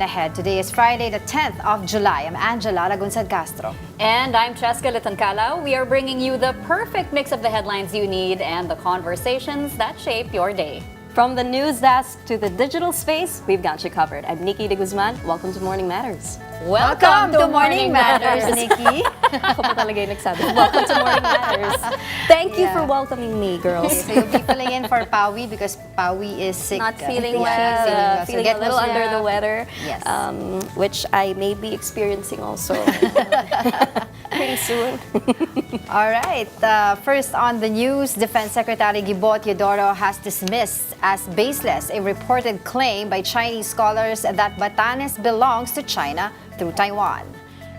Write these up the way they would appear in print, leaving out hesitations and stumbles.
Ahead. Today is Friday, the 10th of July. I'm Angela Lagunsad Castro. And I'm Cheska Litancala. We are bringing you the perfect mix of the headlines you need and the conversations that shape your day. From the news desk to the digital space, we've got you covered. I'm Nikki de Guzman. Welcome to Morning Matters. Welcome to Morning Matters, Nikki. Ako pa talaga yung nagsabi. Welcome to Morning Matters. Thank you for welcoming me, girls. Okay, so you'll be filling in for Pawi because Pawi is sick. Not feeling Yeah, well, so feeling get a little well. under the weather, Yes. which I may be experiencing also pretty soon. All right. First on the news, Defense Secretary Gibot Teodoro has dismissed as baseless a reported claim by Chinese scholars that Batanes belongs to China through Taiwan.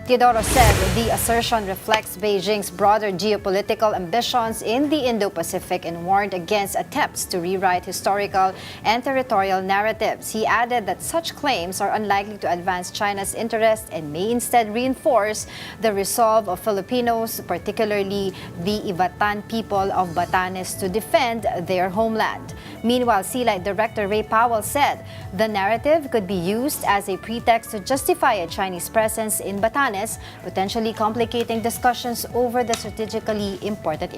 Teodoro said the assertion reflects Beijing's broader geopolitical ambitions in the Indo-Pacific and warned against attempts to rewrite historical and territorial narratives. He added that such claims are unlikely to advance China's interest and may instead reinforce the resolve of Filipinos, particularly the Ivatan people of Batanes, to defend their homeland. Meanwhile, Sealight Director Ray Powell said the narrative could be used as a pretext to justify a Chinese presence in Batanes, potentially complicating discussions over the strategically important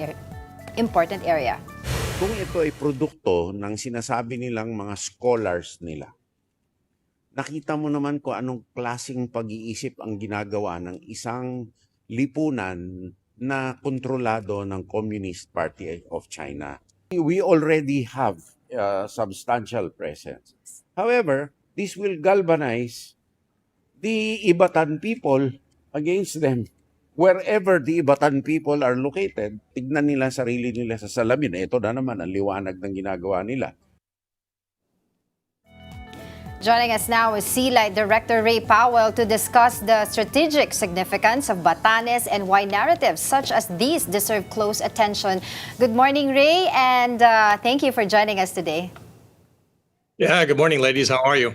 area. Kung ito ay produkto ng sinasabi nilang mga scholars nila, nakita mo naman kung anong klaseng pag-iisip ang ginagawa ng isang lipunan na kontrolado ng Communist Party of China. We already have substantial presence. However, this will galvanize the Ivatan people against them. Wherever the Ivatan people are located, tignan nila sarili nila sa salamin. Ito na naman ang liwanag ng ginagawa nila. Joining us now is Sealight Director Ray Powell to discuss the strategic significance of Batanes and why narratives such as these deserve close attention. Good morning, Ray, and thank you for joining us today. Yeah, good morning, ladies. How are you?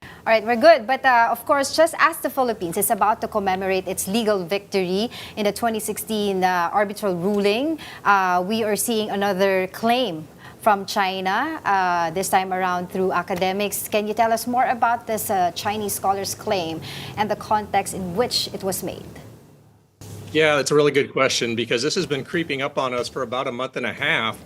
All right, we're good. But of course, just as the Philippines is about to commemorate its legal victory in the 2016 arbitral ruling, we are seeing another claim from China, this time around through academics. Can you tell us more about this Chinese scholar's claim and the context in which it was made? Yeah, that's a really good question because this has been creeping up on us for about a month and a half.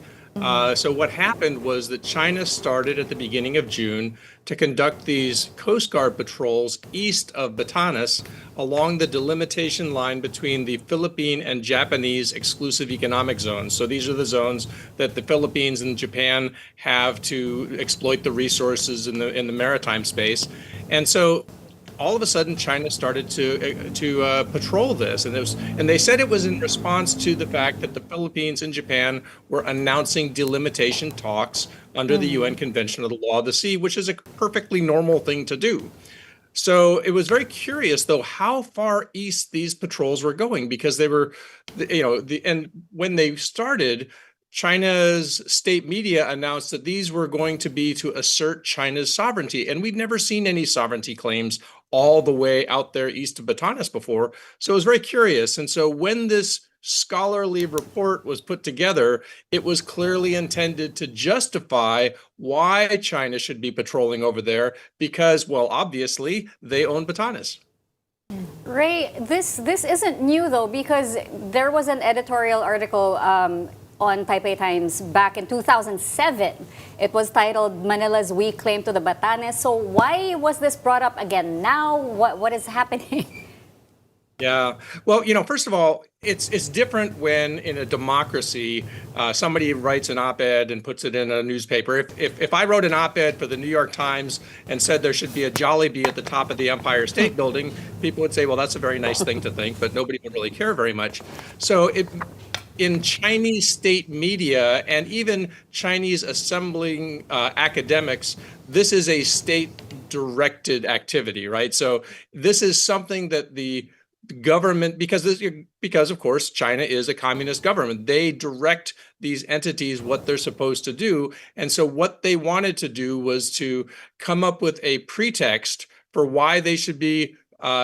So what happened was that China started at the beginning of June to conduct these Coast Guard patrols east of Batanes along the delimitation line between the Philippine and Japanese exclusive economic zones. So these are the zones that the Philippines and Japan have to exploit the resources in the maritime space. And so all of a sudden, China started to patrol this, and they said it was in response to the fact that the Philippines and Japan were announcing delimitation talks under the UN Convention of the Law of the Sea, which is a perfectly normal thing to do. So it was very curious, though, how far east these patrols were going, because they were, and when they started, China's state media announced that these were going to be to assert China's sovereignty. And we'd never seen any sovereignty claims all the way out there east of Batanes before. So it was very curious. And so when this scholarly report was put together, it was clearly intended to justify why China should be patrolling over there because, well, obviously, they own Batanes. Ray, this isn't new though, because there was an editorial article on Taipei Times back in 2007. It was titled Manila's Weak Claim to the Batanes. So why was this brought up again now? What is happening? Yeah. Well, first of all, it's different when in a democracy, somebody writes an op-ed and puts it in a newspaper. If I wrote an op-ed for the New York Times and said there should be a Jollibee at the top of the Empire State Building, people would say, well, that's a very nice thing to think, but nobody would really care very much. So in Chinese state media and even Chinese assembling academics, this is a state-directed activity, right? So this is something that the government, because of course China is a communist government, they direct these entities what they're supposed to do. And so what they wanted to do was to come up with a pretext for why they should be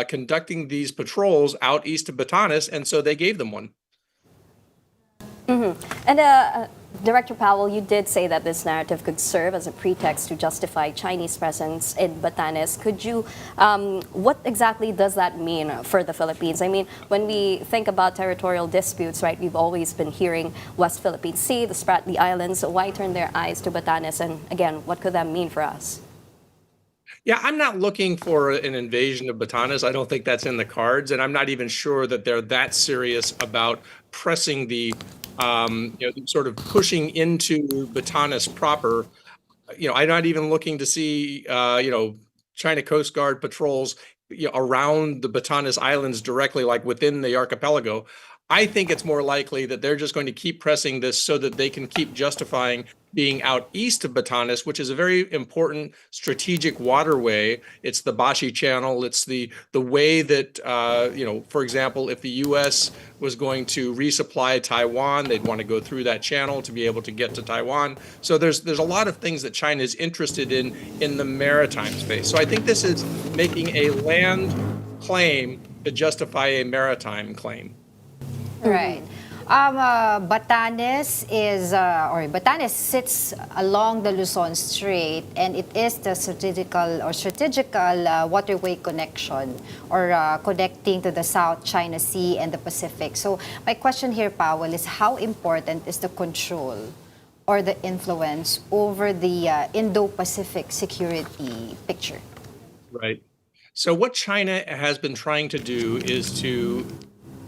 conducting these patrols out east of Batanes, and so they gave them one. And Director Powell, you did say that this narrative could serve as a pretext to justify Chinese presence in Batanes. Could you, what exactly does that mean for the Philippines? I mean, when we think about territorial disputes, right, we've always been hearing West Philippine Sea, the Spratly Islands. So why turn their eyes to Batanes? And again, what could that mean for us? Yeah, I'm not looking for an invasion of Batanes. I don't think that's in the cards, and I'm not even sure that they're that serious about pressing the, sort of pushing into Batanes proper. I'm not even looking to see, China Coast Guard patrols, around the Batanes Islands directly, like within the archipelago. I think it's more likely that they're just going to keep pressing this so that they can keep justifying being out east of Batanes, which is a very important strategic waterway. It's the Bashi Channel. It's the way that, for example, if the U.S. was going to resupply Taiwan, they'd want to go through that channel to be able to get to Taiwan. So there's a lot of things that China is interested in the maritime space. So I think this is making a land claim to justify a maritime claim. Right. Batanes sits along the Luzon Strait, and it is the strategical waterway connection, or connecting to the South China Sea and the Pacific. So my question here, Powell, is how important is the control or the influence over the Indo-Pacific security picture? Right. So what China has been trying to do is to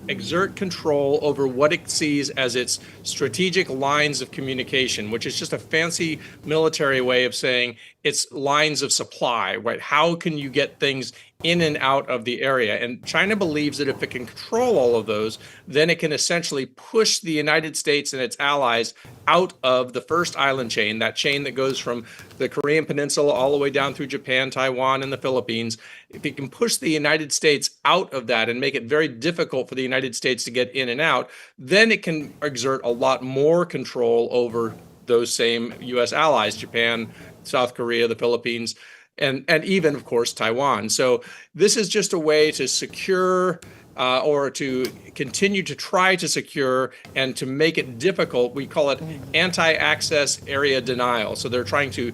exert control over what it sees as its strategic lines of communication, which is just a fancy military way of saying it's lines of supply, right? How can you get things in and out of the area? And China believes that if it can control all of those, then it can essentially push the United States and its allies out of the first island chain, that chain that goes from the Korean Peninsula all the way down through Japan, Taiwan, and the Philippines. If it can push the United States out of that and make it very difficult for the United States to get in and out, then it can exert a lot more control over those same U.S. allies, Japan, South Korea, the Philippines, and even, of course, Taiwan. So this is just a way to secure or to continue to try to secure and to make it difficult. We call it anti-access area denial. So they're trying to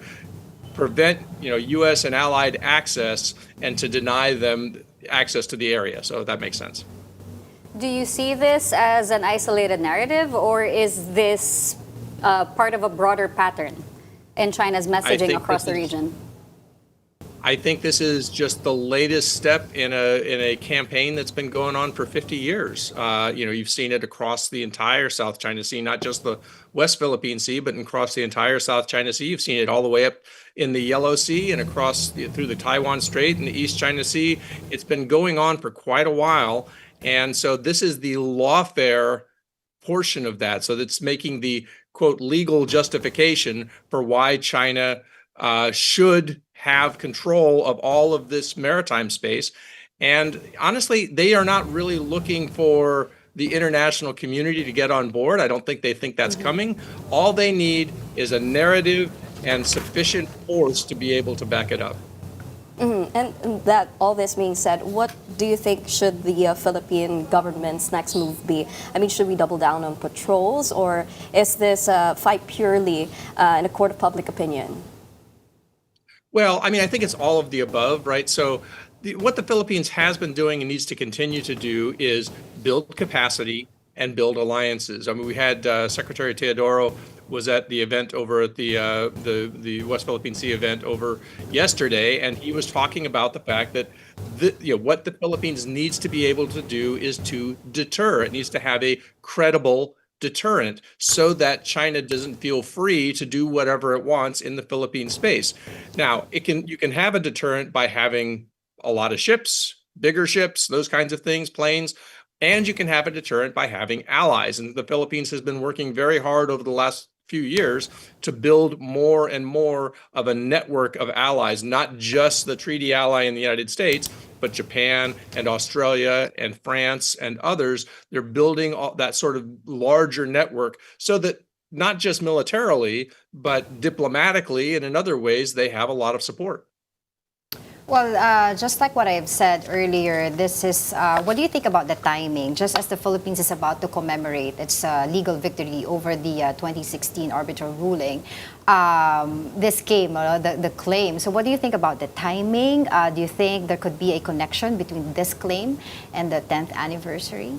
prevent, U.S. and allied access and to deny them access to the area. So that makes sense. Do you see this as an isolated narrative, or is this part of a broader pattern in China's messaging across the region? I think this is just the latest step in a campaign that's been going on for 50 years. You've seen it across the entire South China Sea, not just the West Philippine Sea, but across the entire South China Sea. You've seen it all the way up in the Yellow Sea and across through the Taiwan Strait and the East China Sea. It's been going on for quite a while. And so this is the lawfare portion of that. So that's making the, quote, legal justification for why China should have control of all of this maritime space. And honestly, they are not really looking for the international community to get on board. I don't think they think that's coming. All they need is a narrative and sufficient force to be able to back it up. And that all this being said, what do you think should the Philippine government's next move be? I mean, should we double down on patrols, or is this fight purely in a court of public opinion? Well, I mean, I think it's all of the above, right? So what the Philippines has been doing and needs to continue to do is build capacity and build alliances. I mean, we had Secretary Teodoro was at the event over at the West Philippine Sea event over yesterday, and he was talking about the fact that what the Philippines needs to be able to do is to deter. It needs to have a credible deterrent so that China doesn't feel free to do whatever it wants in the Philippine space. Now, you can have a deterrent by having a lot of ships, bigger ships, those kinds of things, planes, and you can have a deterrent by having allies. And the Philippines has been working very hard over the last few years to build more and more of a network of allies, not just the treaty ally in the United States, but Japan and Australia and France and others. They're building all that sort of larger network so that not just militarily, but diplomatically and in other ways, they have a lot of support. Well, just like what I've said earlier, this is, what do you think about the timing? Just as the Philippines is about to commemorate its legal victory over the 2016 arbitral ruling, this came, the claim. So what do you think about the timing? Do you think there could be a connection between this claim and the 10th anniversary?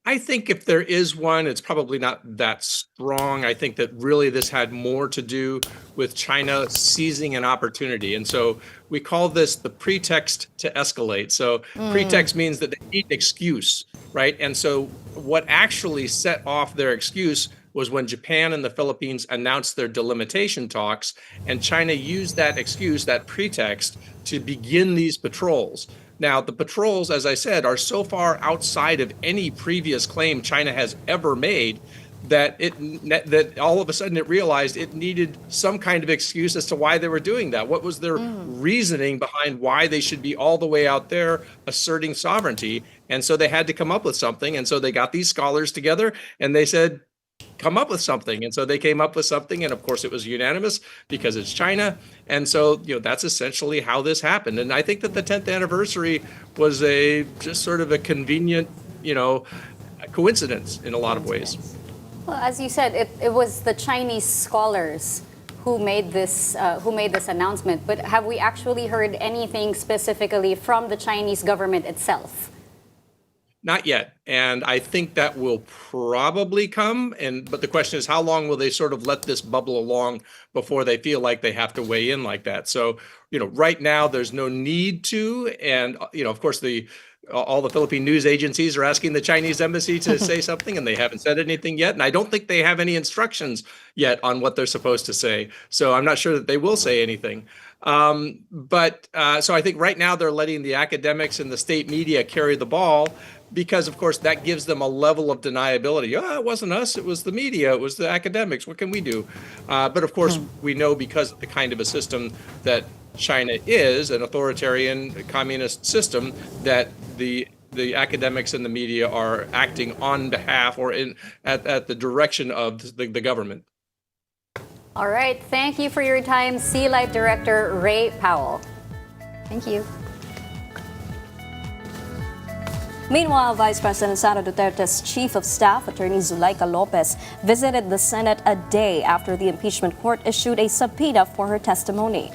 I think if there is one, it's probably not that strong. I think that really this had more to do with China seizing an opportunity. And so we call this the pretext to escalate. So pretext means that they need an excuse, right? And so what actually set off their excuse was when Japan and the Philippines announced their delimitation talks, and China used that excuse, that pretext, to begin these patrols. Now, the patrols, as I said, are so far outside of any previous claim China has ever made that that all of a sudden it realized it needed some kind of excuse as to why they were doing that. What was their reasoning behind why they should be all the way out there asserting sovereignty? And so they had to come up with something. And so they got these scholars together and they said, come up with something. And so they came up with something. And of course, it was unanimous because it's China. And so, that's essentially how this happened. And I think that the 10th anniversary was just sort of a convenient, coincidence in a lot of ways. Well, as you said, it was the Chinese scholars who made this announcement. But have we actually heard anything specifically from the Chinese government itself? Not yet. And I think that will probably come. But the question is, how long will they sort of let this bubble along before they feel like they have to weigh in like that? So, right now there's no need to. And, of course, all the Philippine news agencies are asking the Chinese embassy to say something, and they haven't said anything yet. And I don't think they have any instructions yet on what they're supposed to say. So I'm not sure that they will say anything. So I think right now they're letting the academics and the state media carry the ball, because, of course, that gives them a level of deniability. It wasn't us, it was the media, it was the academics. What can we do? But, of course, we know because of the kind of a system that China is, an authoritarian communist system, that the academics and the media are acting on behalf or at the direction of the government. All right. Thank you for your time, Sea Life Director Ray Powell. Thank you. Meanwhile, Vice President Sara Duterte's Chief of Staff, Attorney Zulaika Lopez, visited the Senate a day after the impeachment court issued a subpoena for her testimony.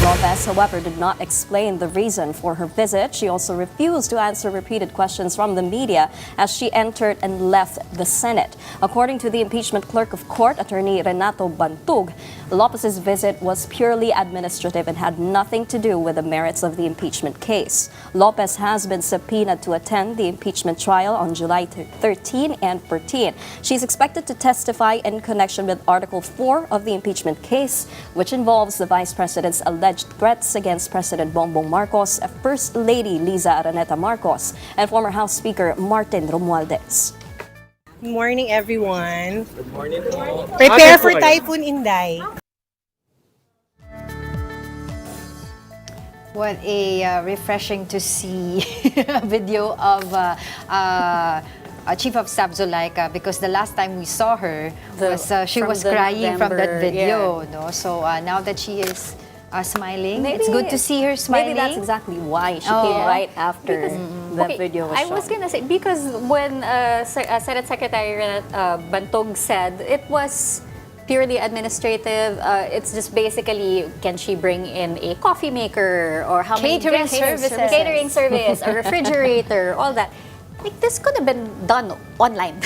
Lopez, however, did not explain the reason for her visit. She also refused to answer repeated questions from the media as she entered and left the Senate. According to the impeachment clerk of court, Attorney Renato Bantug, Lopez's visit was purely administrative and had nothing to do with the merits of the impeachment case. Lopez has been subpoenaed to attend the impeachment trial on July 13 and 14. She's expected to testify in connection with Article 4 of the impeachment case, which involves the Vice President's alleged threats against President Bongbong Marcos, First Lady Liza Araneta Marcos, and former House Speaker Martin Romualdez. Good morning, everyone. Good morning. Prepare for Typhoon Inday. What a refreshing to see video of Chief of Staff Zulaika, because the last time we saw her she was crying from that video. Yeah. No? So now that she is smiling, it's good to see her smiling. Maybe that's exactly why she came right after the video was shown. I was going to say, because when Senate Secretary Bantog said it was purely administrative, it's just basically, can she bring in a coffee maker or how Catering many services. catering service, a refrigerator, all that. Like, this could have been done online.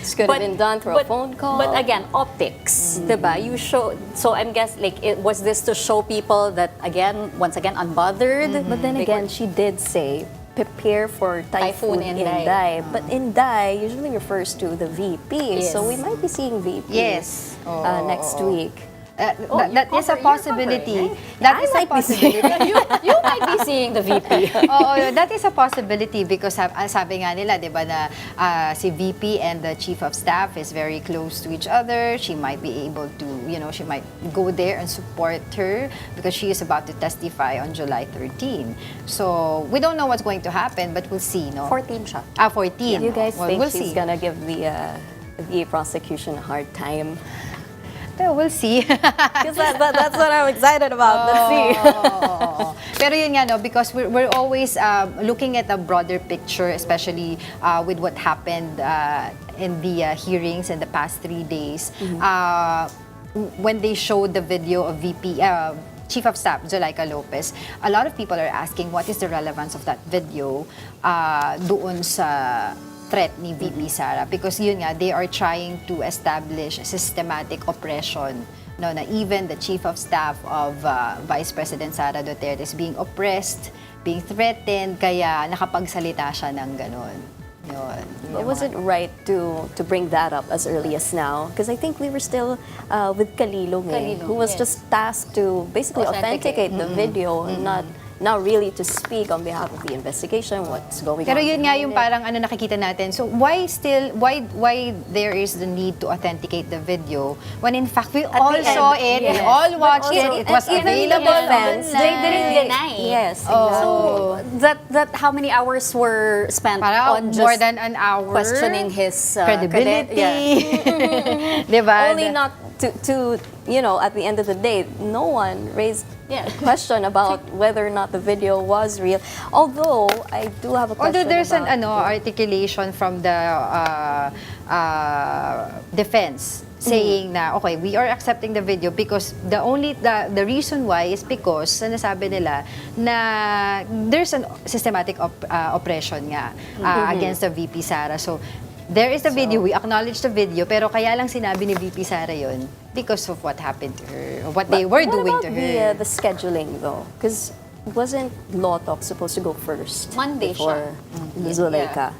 This could have been done through a phone call. But again, optics, diba? You show. So I'm guessing, was this to show people that once again, unbothered? But then again, she did say, prepare for Typhoon Inday. But Inday usually refers to the VP. Yes. So we might be seeing VP next week. That is a possibility. That is a possibility. You might be seeing the VP. That is a possibility, because sabi nga nila, di ba, na si VP and the Chief of Staff is very close to each other. She might be able to, she might go there and support her because she is about to testify on July 13. So we don't know what's going to happen, but we'll see, no? 14 siya. 14. You guys think we'll she's see. gonna give the prosecution a hard time? Pero we'll see. Because that's what I'm excited about. Let's see. Oo. Pero yun nga, no, because we're always looking at a broader picture, especially with what happened in the hearings in the past 3 days. When they showed the video of Chief of Staff Zulaika Lopez, a lot of people are asking what is the relevance of that video doon sa threat ni VP Sara, because yun nga, they are trying to establish systematic oppression, no, na even the Chief of Staff of Vice President Sara Duterte is being oppressed, being threatened, kaya nakapagsalita siya ng ganun. Yun. But was it right to bring that up as early as now? Because I think we were still with Kalilong, who was just tasked to basically authenticate the video, not really to speak on behalf of the investigation, what's going Pero on. yun nga yung parang ano nakikita natin. So why there is the need to authenticate the video when in fact we all the saw end, it, we yes. all watched it was available defense, They online. didn't deny. Yes, Oh. exactly. So that how many hours were spent Parang on just more than an hour. questioning his credibility. Diba? Only not to at the end of the day, no one raised a question about whether or not the video was real. Although I do have a question. Although there's about an articulation from the defense saying na okay, we are accepting the video because the reason why is because nasabi nila na there's a systematic oppression nga against the VP Sara. So there is the video, we acknowledge the video, pero kaya lang sinabi ni VP Sara yun because of what happened to her, what they were doing to her. The scheduling though? Because wasn't Law Talk supposed to go first? Monday before Zulaika.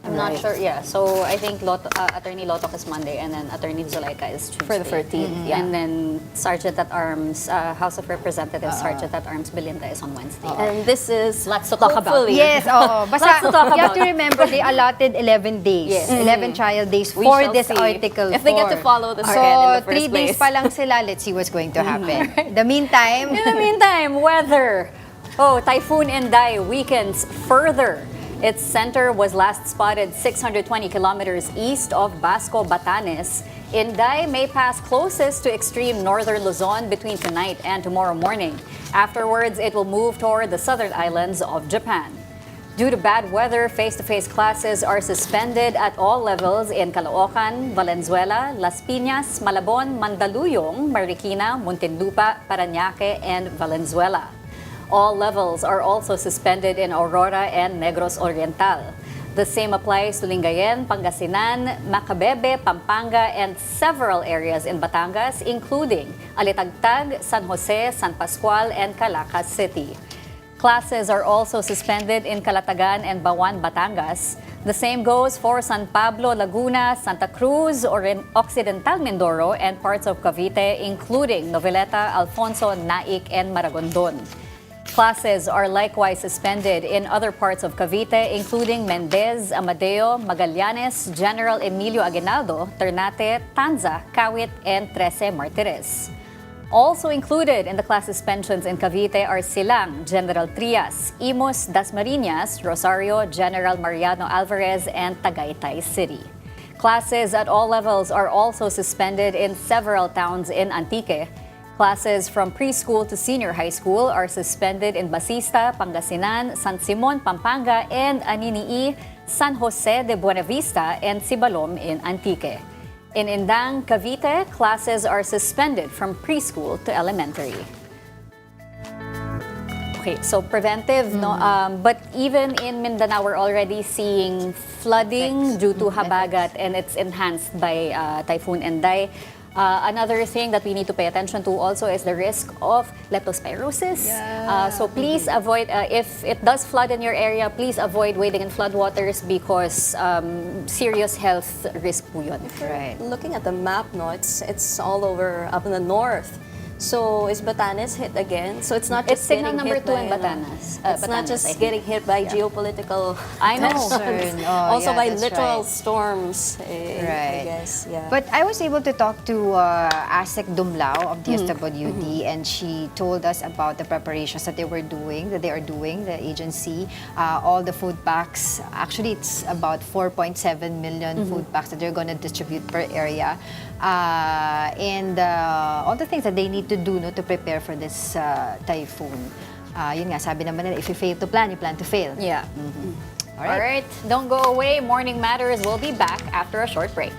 I'm not Right. sure. Yeah. So I think Attorney Lotok is Monday, and then Attorney Zulaika is Tuesday. For the 13th, yeah. And then Sergeant at Arms, House of Representatives Sergeant at Arms Belinda is on Wednesday. And this is Lots to talk about. hopefully- Yes, oo. Basta Lots to talk you have about. to remember they allotted 11 days, Yes. 11 trial days We for shall this see article. if they get to 4. follow the So, thread in the first 3 days place. pa lang sila. Let's see what's going to happen. In the meantime, In the meantime, weather. Typhoon Inday weakens further. Its center was last spotted 620 kilometers east of Basco, Batanes. Inday may pass closest to extreme northern Luzon between tonight and tomorrow morning. Afterwards, it will move toward the southern islands of Japan. Due to bad weather, face-to-face classes are suspended at all levels in Caloocan, Valenzuela, Las Piñas, Malabon, Mandaluyong, Marikina, Muntinlupa, Parañaque, and Valenzuela. All levels are also suspended in Aurora and Negros Oriental. The same applies to Lingayen, Pangasinan, Macabebe, Pampanga, and several areas in Batangas, including Alitagtag, San Jose, San Pascual, and Calacas City. Classes are also suspended in Calatagan and Bawan, Batangas. The same goes for San Pablo, Laguna, Santa Cruz, Occidental Mindoro, and parts of Cavite, including Noveleta, Alfonso, Naik, and Maragondon. Classes are likewise suspended in other parts of Cavite, including Mendez, Amadeo, Magallanes, General Emilio Aguinaldo, Ternate, Tanza, Kawit, and Trece Martires. Also included in the class suspensions in Cavite are Silang, General Trias, Imus, Dasmariñas, Rosario, General Mariano Alvarez, and Tagaytay City. Classes at all levels are also suspended in several towns in Antique. Classes from preschool to senior high school are suspended in Basista, Pangasinan, San Simon, Pampanga, and Aninii, San Jose de Buenavista, and Sibalom in Antique. In Indang, Cavite, classes are suspended from preschool to elementary. Okay, so preventive, no? But even in Mindanao, we're already seeing flooding due to habagat, and it's enhanced by Typhoon Inday. Another thing that we need to pay attention to also is the risk of leptospirosis. So please avoid, if it does flood in your area, please avoid wading in floodwaters because serious health risk po yun. right. Looking at the map, no, it's all over up in the north. So is Batanes hit again? So it's not It's just signal getting number hit 2 by, in Batanes. It's not Batanes, just I think. getting hit by geopolitical I know. tensions, Oh, also yeah, by that's literal right. storms. I Right. guess, yeah. But I was able to talk to Asek Dumlao of DSWD, and she told us about the preparations that they are doing, the agency. All the food packs, actually it's about 4.7 million food packs that they're going to distribute per area. And all the things that they need to do, no, to prepare for this typhoon. Yun nga, sabi naman nila, if you fail to plan, you plan to fail. Yeah. All All right. Don't go away. Morning Matters will be back after a short break.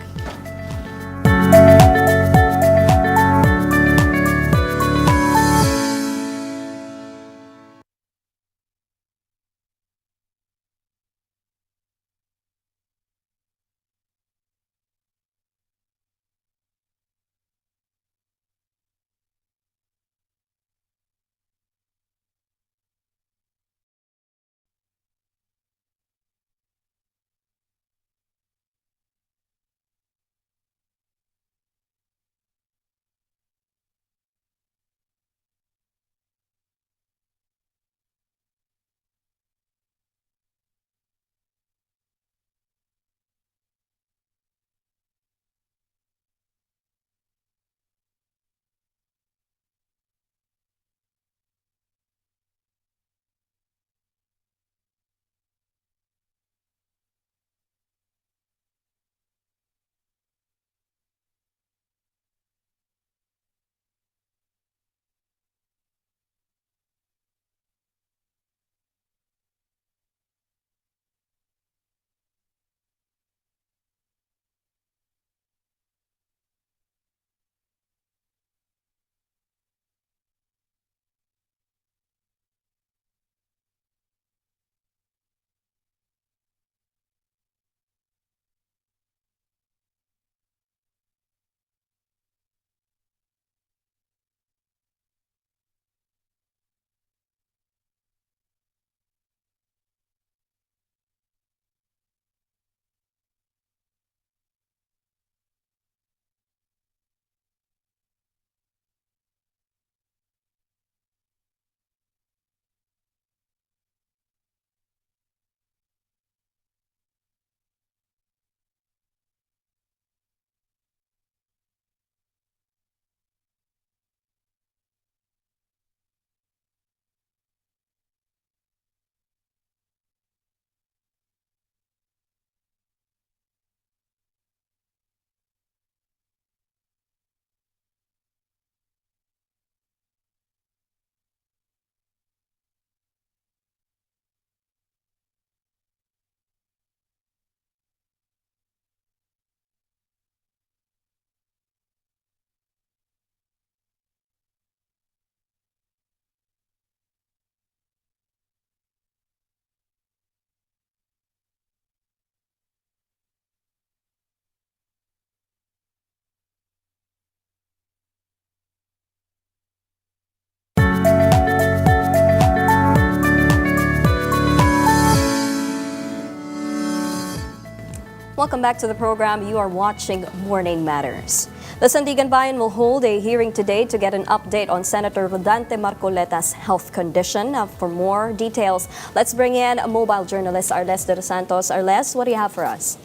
Welcome back to the program. You are watching Morning Matters. The Sandigan Bayan will hold a hearing today to get an update on Senator Rodante Marcoleta's health condition. For more details, let's bring in a mobile journalist, Arles de los Santos. Arles, what do you have for us?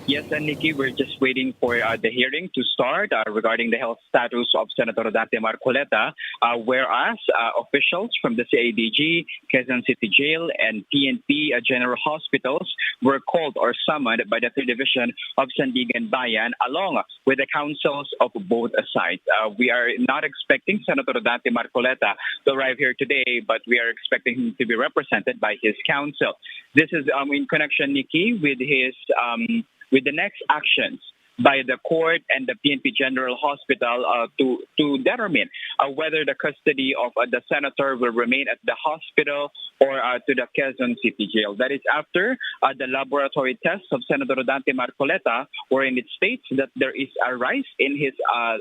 Yes, and Nikki, we're just waiting for the hearing to start regarding the health status of Senator Rodante Marcoleta, whereas officials from the CADG, Quezon City Jail, and PNP General Hospitals were called or summoned by the 3rd Division of Sandigan Bayan, along with the councils of both sides. We are not expecting Senator Rodante Marcoleta to arrive here today, but we are expecting him to be represented by his counsel. This is in connection, Nikki, with the next actions by the court and the PNP General Hospital to determine whether the custody of the senator will remain at the hospital or to the Quezon City Jail. That is after the laboratory tests of Senator Rodante Marcoleta, wherein it states that there is a rise in his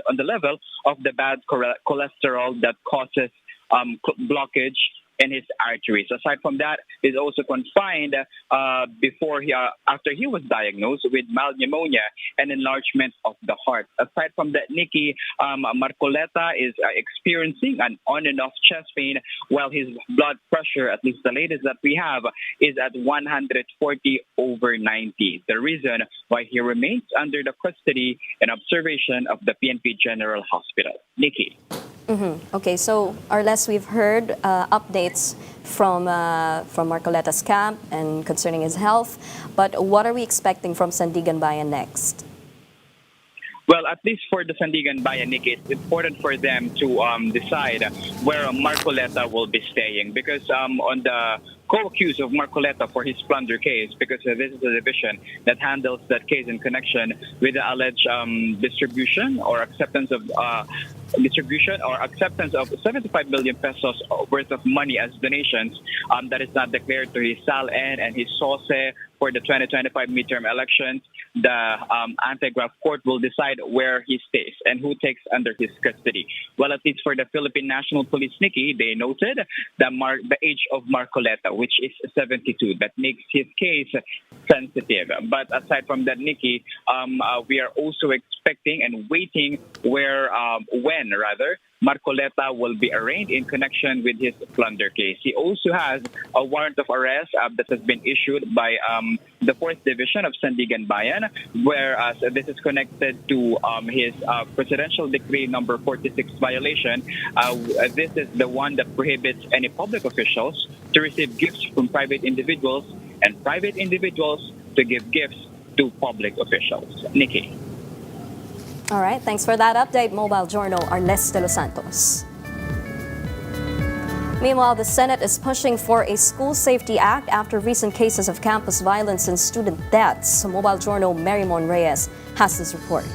on the level of the bad cholesterol that causes blockage in his arteries. Aside from that, he's also confined after he was diagnosed with mild pneumonia and enlargement of the heart. Aside from that, Nikki, Marcoleta is experiencing an on and off chest pain, while his blood pressure, at least the latest that we have, is at 140/90. The reason why he remains under the custody and observation of the PNP General Hospital. Nikki. Okay, so Arles, we've heard updates from Marcoleta's camp and concerning his health, but what are we expecting from Sandigan Bayan next? Well, at least for the Sandigan Bayan, Nikki, it's important for them to decide where Marcoleta will be staying, because on the co-accused of Marcoleta for his plunder case, because this is a division that handles that case in connection with the alleged distribution or acceptance of 75 million pesos worth of money as donations that is not declared to his SALN and his SOSE for the 2025 midterm elections. The anti-graft court will decide where he stays and who takes under his custody. Well, at least for the Philippine National Police, Nikki, they noted the age of Marcoleta, which is 72. That makes his case sensitive. But aside from that, Nikki, we are also expecting and waiting when Marcoleta will be arraigned in connection with his plunder case. He also has a warrant of arrest that has been issued by the 4th Division of Sandigan Bayan, whereas this is connected to his Presidential Decree number 46 violation. This is the one that prohibits any public officials to receive gifts from private individuals and private individuals to give gifts to public officials. Nikki. All right, thanks for that update, Mobile Journal, Arles de los Santos. Meanwhile, the Senate is pushing for a School Safety Act after recent cases of campus violence and student deaths. Mobile Journal Marimon Reyes has this report.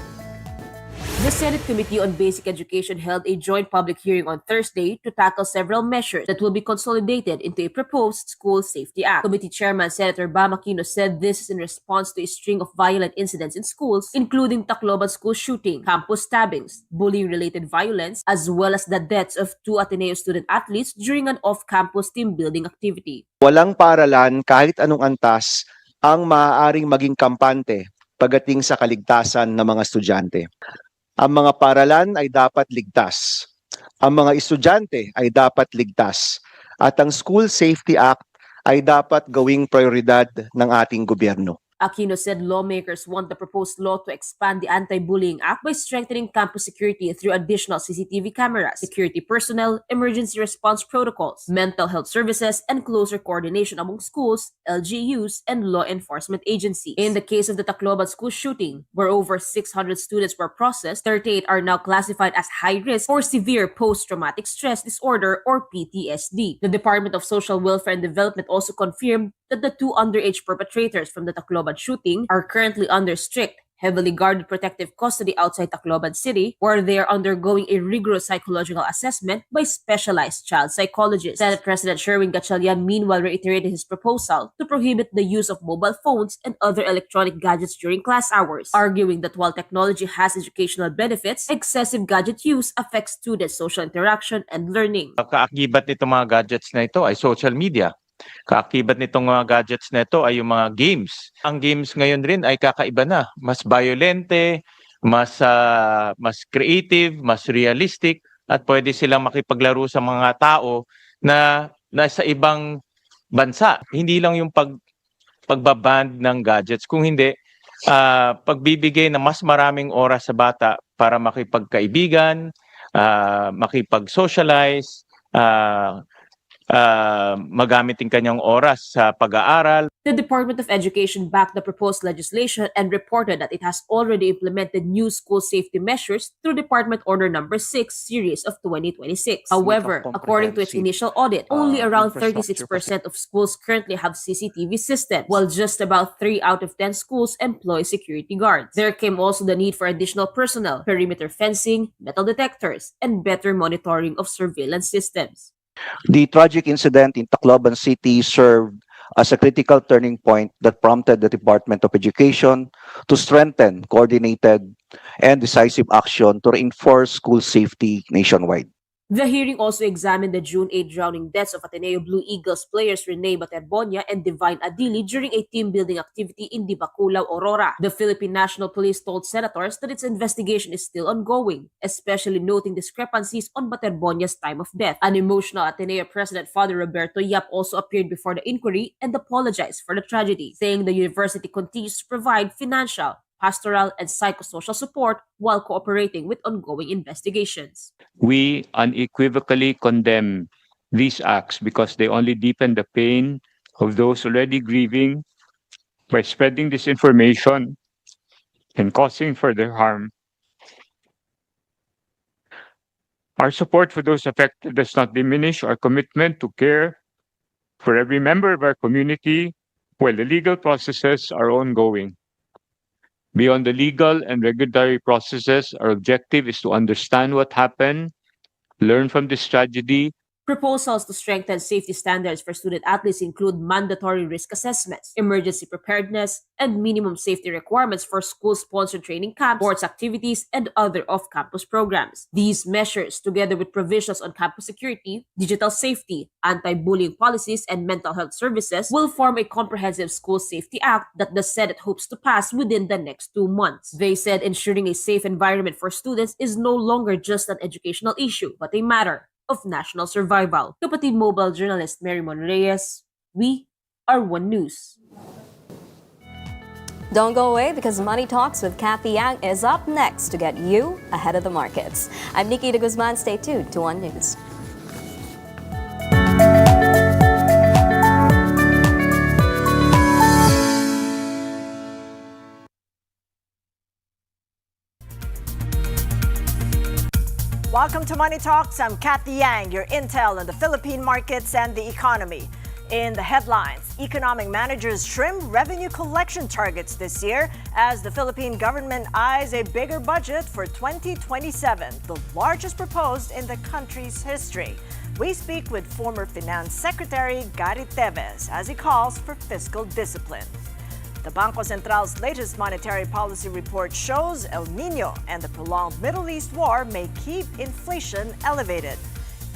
The Senate Committee on Basic Education held a joint public hearing on Thursday to tackle several measures that will be consolidated into a proposed School Safety Act. Committee Chairman Senator Bam Aquino said this is in response to a string of violent incidents in schools, including Tacloban school shooting, campus stabbings, bullying-related violence, as well as the deaths of 2 Ateneo student athletes during an off-campus team-building activity. Walang paaralan kahit anong antas ang maaaring maging kampante pagdating sa kaligtasan ng mga estudyante. Ang mga paaralan ay dapat ligtas. Ang mga estudyante ay dapat ligtas. At ang School Safety Act ay dapat gawing prioridad ng ating gobyerno. Aquino said lawmakers want the proposed law to expand the Anti-Bullying Act by strengthening campus security through additional CCTV cameras, security personnel, emergency response protocols, mental health services, and closer coordination among schools, LGUs, and law enforcement agencies. In the case of the Tacloban school shooting, where over 600 students were processed, 38 are now classified as high risk for severe post-traumatic stress disorder or PTSD. The Department of Social Welfare and Development also confirmed that the 2 underage perpetrators from the Tacloban shooting are currently under strict, heavily guarded protective custody outside Tacloban City, where they are undergoing a rigorous psychological assessment by specialized child psychologists. Senate President Sherwin Gatchalian meanwhile reiterated his proposal to prohibit the use of mobile phones and other electronic gadgets during class hours, arguing that while technology has educational benefits, excessive gadget use affects students' social interaction and learning. Kaakibat nitong mga gadgets na ito ay social media. Kaakibat nitong mga gadgets na ito ay yung mga games. Ang games ngayon rin ay kakaiba na. Mas violente, mas creative, mas realistic, at pwede silang makipaglaro sa mga tao na nasa ibang bansa. Hindi lang yung pagbaband ng gadgets, kung hindi, pagbibigay ng mas maraming oras sa bata para makipagkaibigan, makipag-socialize, magamit ang kanyang oras sa pag-aaral. The Department of Education backed the proposed legislation and reported that it has already implemented new school safety measures through Department Order Number 6 series of 2026. However, according to its initial audit, only around 36% of schools currently have CCTV systems, while just about 3 out of 10 schools employ security guards. There came also the need for additional personnel, perimeter fencing, metal detectors, and better monitoring of surveillance systems. The tragic incident in Tacloban City served as a critical turning point that prompted the Department of Education to strengthen coordinated and decisive action to reinforce school safety nationwide. The hearing also examined the June 8 drowning deaths of Ateneo Blue Eagles players Rene Baterbonia and Divine Adili during a team-building activity in Dibaculaw, Aurora. The Philippine National Police told senators that its investigation is still ongoing, especially noting discrepancies on Baterbonia's time of death. An emotional Ateneo president, Father Roberto Yap, also appeared before the inquiry and apologized for the tragedy, saying the university continues to provide financial, pastoral, and psychosocial support while cooperating with ongoing investigations. We unequivocally condemn these acts because they only deepen the pain of those already grieving by spreading disinformation and causing further harm. Our support for those affected does not diminish our commitment to care for every member of our community while the legal processes are ongoing. Beyond the legal and regulatory processes, our objective is to understand what happened, learn from this tragedy. Proposals to strengthen safety standards for student athletes include mandatory risk assessments, emergency preparedness, and minimum safety requirements for school-sponsored training camps, sports activities, and other off-campus programs. These measures, together with provisions on campus security, digital safety, anti-bullying policies, and mental health services, will form a comprehensive school safety act that the Senate hopes to pass within the next 2 months. They said ensuring a safe environment for students is no longer just an educational issue, but a matter of national survival. Kapatid Mobile journalist Mary Mon Reyes, we are One News. Don't go away because Money Talks with Kathy Yang is up next to get you ahead of the markets. I'm Nikki de Guzman. Stay tuned to One News. Welcome to Money Talks. I'm Kathy Yang, your intel on the Philippine markets and the economy. In the headlines, economic managers trim revenue collection targets this year as the Philippine government eyes a bigger budget for 2027, the largest proposed in the country's history. We speak with former Finance Secretary Gary Teves as he calls for fiscal discipline. The Bangko Central's latest monetary policy report shows El Nino and the prolonged Middle East war may keep inflation elevated.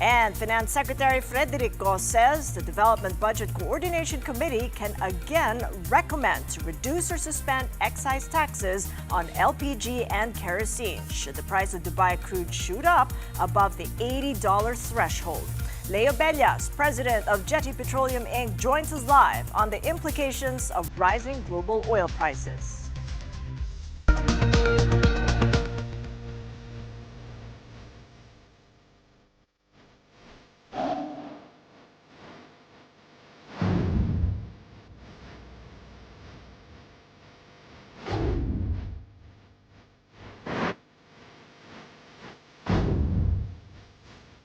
And Finance Secretary Frederico says the Development Budget Coordination Committee can again recommend to reduce or suspend excise taxes on LPG and kerosene should the price of Dubai crude shoot up above the $80 threshold. Leo Bellas, president of Jetty Petroleum Inc., joins us live on the implications of rising global oil prices.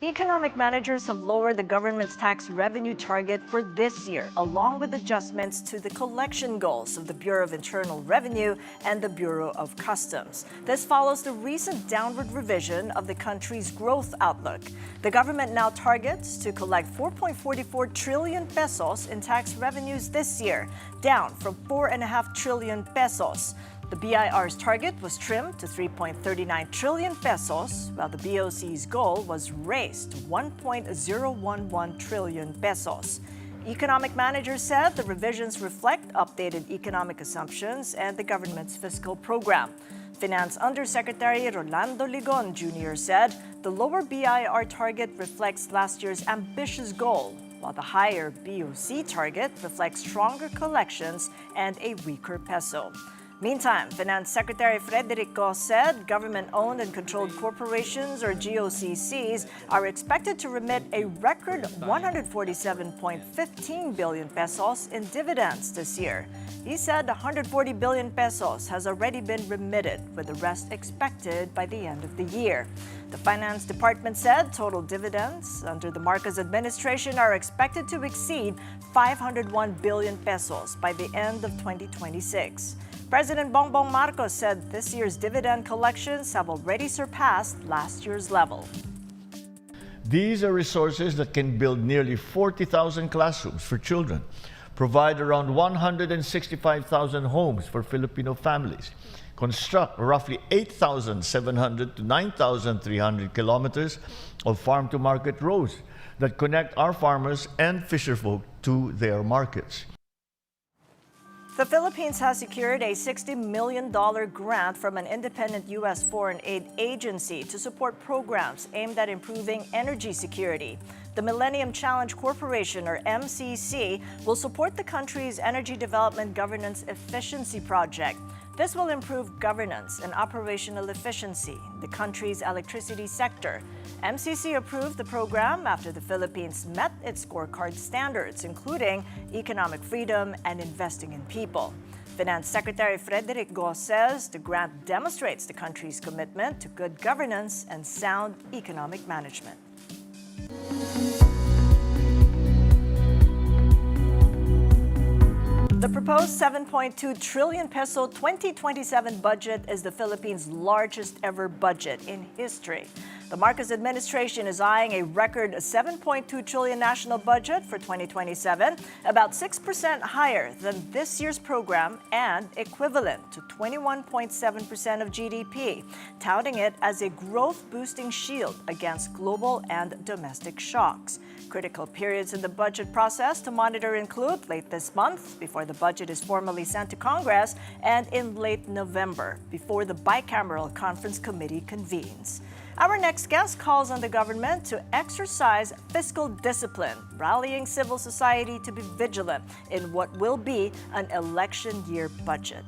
Economic managers have lowered the government's tax revenue target for this year, along with adjustments to the collection goals of the Bureau of Internal Revenue and the Bureau of Customs. This follows the recent downward revision of the country's growth outlook. The government now targets to collect 4.44 trillion pesos in tax revenues this year, down from 4.5 trillion pesos. The BIR's target was trimmed to 3.39 trillion pesos, while the BOC's goal was raised to 1.011 trillion pesos. Economic managers said the revisions reflect updated economic assumptions and the government's fiscal program. Finance Undersecretary Rolando Ligon Jr. said the lower BIR target reflects last year's ambitious goal, while the higher BOC target reflects stronger collections and a weaker peso. Meantime, Finance Secretary Frederico said government-owned and controlled corporations, or GOCCs, are expected to remit a record 147.15 billion pesos in dividends this year. He said 140 billion pesos has already been remitted, with the rest expected by the end of the year. The Finance Department said total dividends under the Marcos administration are expected to exceed 501 billion pesos by the end of 2026. President Bongbong Marcos said this year's dividend collections have already surpassed last year's level. These are resources that can build nearly 40,000 classrooms for children, provide around 165,000 homes for Filipino families, construct roughly 8,700 to 9,300 kilometers of farm-to-market roads that connect our farmers and fisherfolk to their markets. The Philippines has secured a $60 million grant from an independent U.S. foreign aid agency to support programs aimed at improving energy security. The Millennium Challenge Corporation, or MCC, will support the country's Energy Development Governance Efficiency Project. This will improve governance and operational efficiency in the country's electricity sector. MCC approved the program after the Philippines met its scorecard standards, including economic freedom and investing in people. Finance Secretary Frederick Go says the grant demonstrates the country's commitment to good governance and sound economic management. The proposed 7.2 trillion peso 2027 budget is the Philippines' largest ever budget in history. The Marcos administration is eyeing a record 7.2 trillion national budget for 2027, about 6% higher than this year's program and equivalent to 21.7% of GDP, touting it as a growth-boosting shield against global and domestic shocks. Critical periods in the budget process to monitor include late this month, before the budget is formally sent to Congress, and in late November, before the bicameral conference committee convenes. Our next guest calls on the government to exercise fiscal discipline, rallying civil society to be vigilant in what will be an election year budget.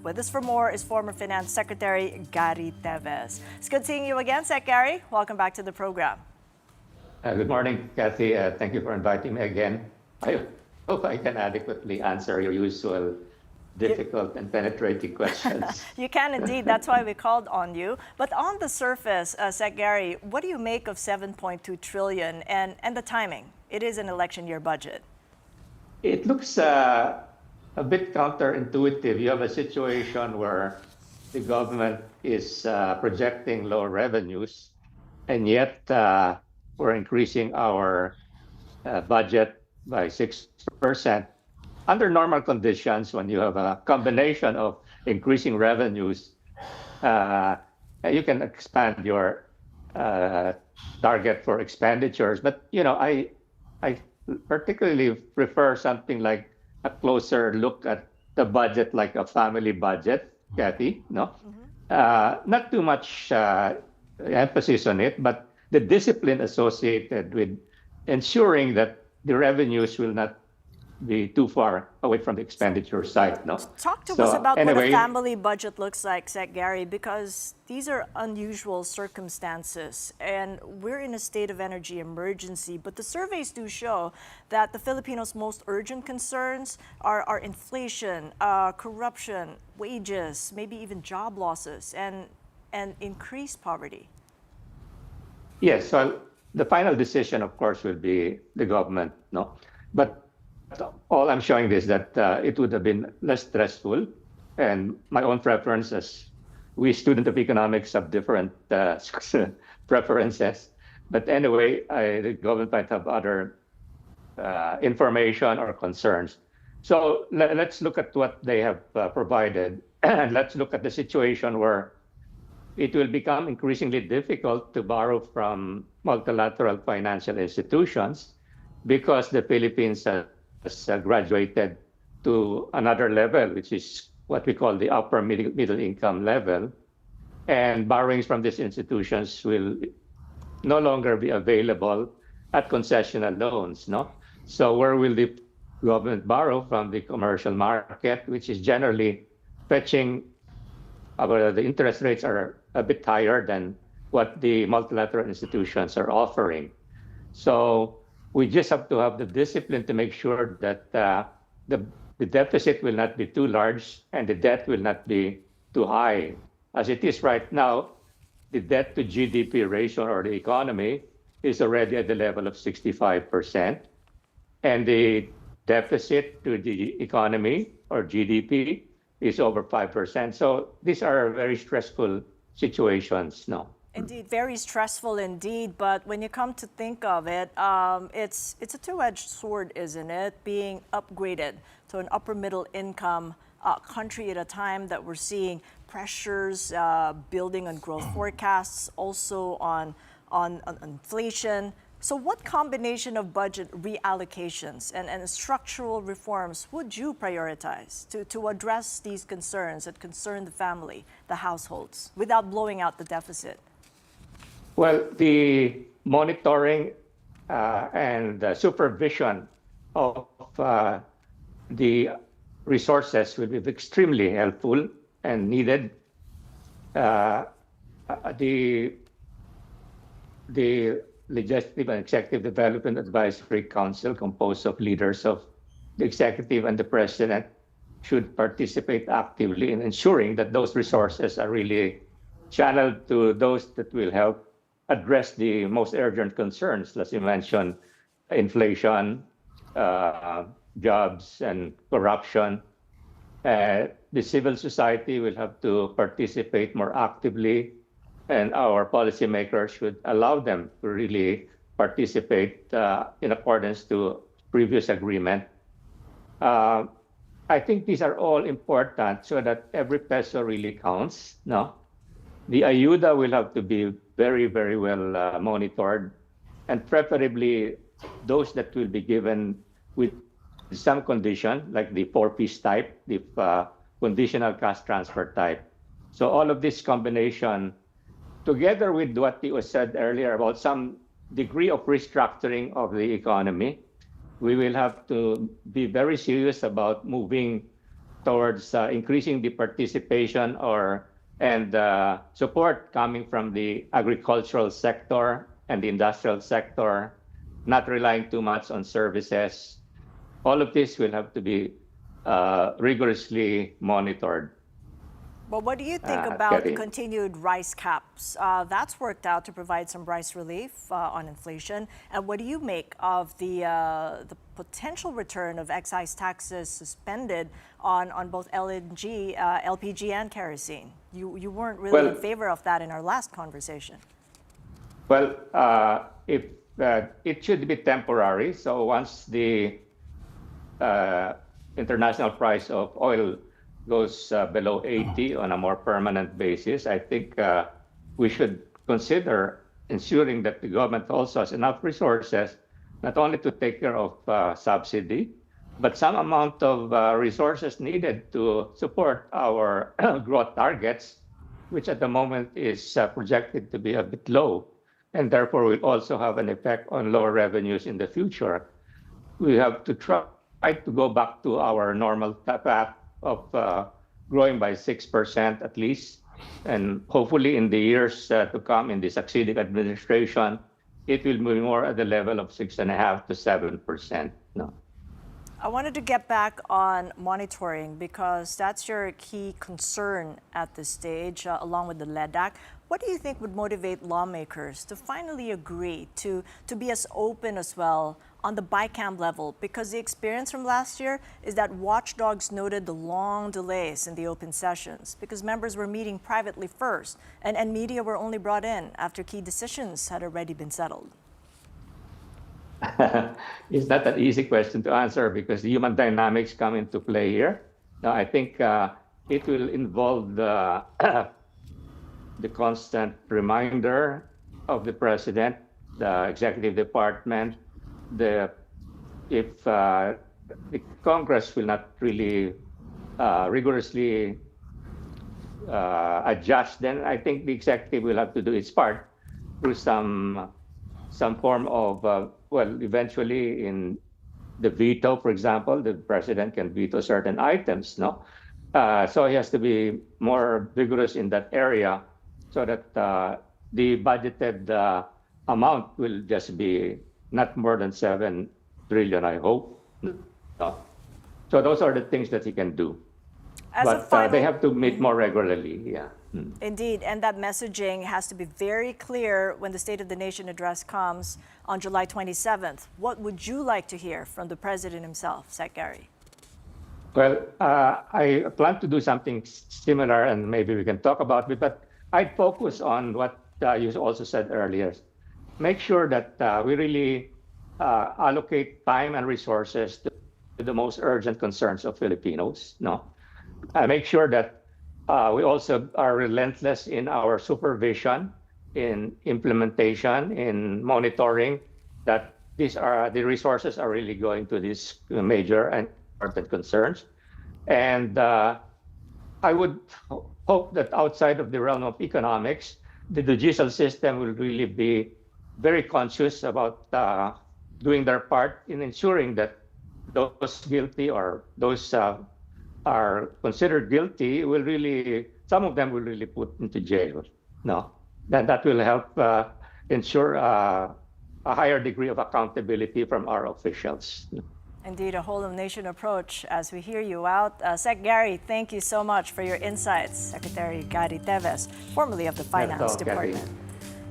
With us for more is former Finance Secretary Gary Teves. It's good seeing you again, Sec Gary. Welcome back to the program. Good morning, Kathy. Thank you for inviting me again. I hope I can adequately answer your usual difficult and penetrating questions. You can indeed. That's why we called on you. But on the surface, Sec Gary, what do you make of 7.2 trillion and the timing? It is an election year budget. It looks a bit counterintuitive. You have a situation where the government is projecting low revenues, and yet we're increasing our budget by 6%. Under normal conditions, when you have a combination of increasing revenues, you can expand your target for expenditures. But I particularly prefer something like a closer look at the budget, like a family budget, Kathy. No, not too much emphasis on it, but the discipline associated with ensuring that the revenues will not be too far away from the expenditure side. No. Talk to us about what a family budget looks like, Sec Gary, because these are unusual circumstances and we're in a state of energy emergency. But the surveys do show that the Filipinos' most urgent concerns are inflation, corruption, wages, maybe even job losses, and increased poverty. Yes, so the final decision, of course, will be the government. No, but all I'm showing is that it would have been less stressful, and my own preference, as we students of economics have different preferences. But anyway, the government might have other information or concerns. So let's look at what they have provided, and let's look at the situation where it will become increasingly difficult to borrow from multilateral financial institutions because the Philippines has graduated to another level, which is what we call the upper middle income level. And borrowings from these institutions will no longer be available at concessional loans. No? So where will the government borrow? From the commercial market, which is generally fetching, the interest rates are a bit higher than what the multilateral institutions are offering. So we just have to have the discipline to make sure that the deficit will not be too large and the debt will not be too high. As it is right now, the debt to GDP ratio, or the economy, is already at the level of 65%. And the deficit to the economy, or GDP, is over 5%. So these are very stressful situations. No. Indeed, very stressful indeed. But when you come to think of it, it's a two-edged sword, isn't it? Being upgraded to an upper middle income country at a time that we're seeing pressures building on growth forecasts, also on inflation. So what combination of budget reallocations and structural reforms would you prioritize to address these concerns that concern the family, the households, without blowing out the deficit? Well, the monitoring and the supervision of the resources will be extremely helpful and needed. The Legislative and Executive Development Advisory Council, composed of leaders of the executive and the president, should participate actively in ensuring that those resources are really channeled to those that will help address the most urgent concerns, as you mentioned, inflation, jobs, and corruption. The civil society will have to participate more actively, and our policymakers should allow them to really participate in accordance to previous agreement. I think these are all important so that every peso really counts. No, the ayuda will have to be very, very well monitored, and preferably those that will be given with some condition, like the 4-piece type, the conditional cash transfer type. So all of this combination, together with what you said earlier about some degree of restructuring of the economy, we will have to be very serious about moving towards increasing the participation and support coming from the agricultural sector and the industrial sector, not relying too much on services. All of this will have to be rigorously monitored. But what do you think about the Getting- continued rice caps? That's worked out to provide some price relief on inflation. And what do you make of the potential return of excise taxes suspended on both LNG, LPG, and kerosene? You weren't really in favor of that in our last conversation. Well, if it should be temporary. So once the international price of oil goes below 80 on a more permanent basis, I think we should consider ensuring that the government also has enough resources, not only to take care of subsidy, but some amount of resources needed to support our growth targets, which at the moment is projected to be a bit low, and therefore will also have an effect on lower revenues in the future. We have to try to go back to our normal path of growing by 6% at least. And hopefully in the years to come in the succeeding administration, it will be more at the level of 6.5% to 7%. No. I wanted to get back on monitoring because that's your key concern at this stage, along with the LED Act. What do you think would motivate lawmakers to finally agree to be as open as well on the BICAM level? Because the experience from last year is that watchdogs noted the long delays in the open sessions because members were meeting privately first and media were only brought in after key decisions had already been settled. It's not an easy question to answer because the human dynamics come into play here. Now, I think it will involve the constant reminder of the president, the executive department, if the Congress will not really rigorously adjust, then I think the executive will have to do its part through some form of, eventually in the veto, for example, the president can veto certain items, no? So he has to be more vigorous in that area so that the budgeted amount will just be not more than 7 trillion, I hope. No. So those are the things that he can do. But they have to meet more regularly, yeah. Indeed, and that messaging has to be very clear when the State of the Nation address comes on July 27th. What would you like to hear from the president himself, Sec Gary? Well, I plan to do something similar, and maybe we can talk about it, but I'd focus on what you also said earlier. Make sure that we really allocate time and resources to the most urgent concerns of Filipinos. No, make sure that We also are relentless in our supervision, in implementation, in monitoring that the resources are really going to these major and important concerns. And I would hope that outside of the realm of economics, the judicial system will really be very conscious about doing their part in ensuring that those guilty or those are considered guilty will really, some of them will really put into jail. No, that will help ensure a higher degree of accountability from our officials. Indeed, a whole-of-nation approach as we hear you out. Sec Gary, thank you so much for your insights. Secretary Gary Teves, formerly of the Finance Department.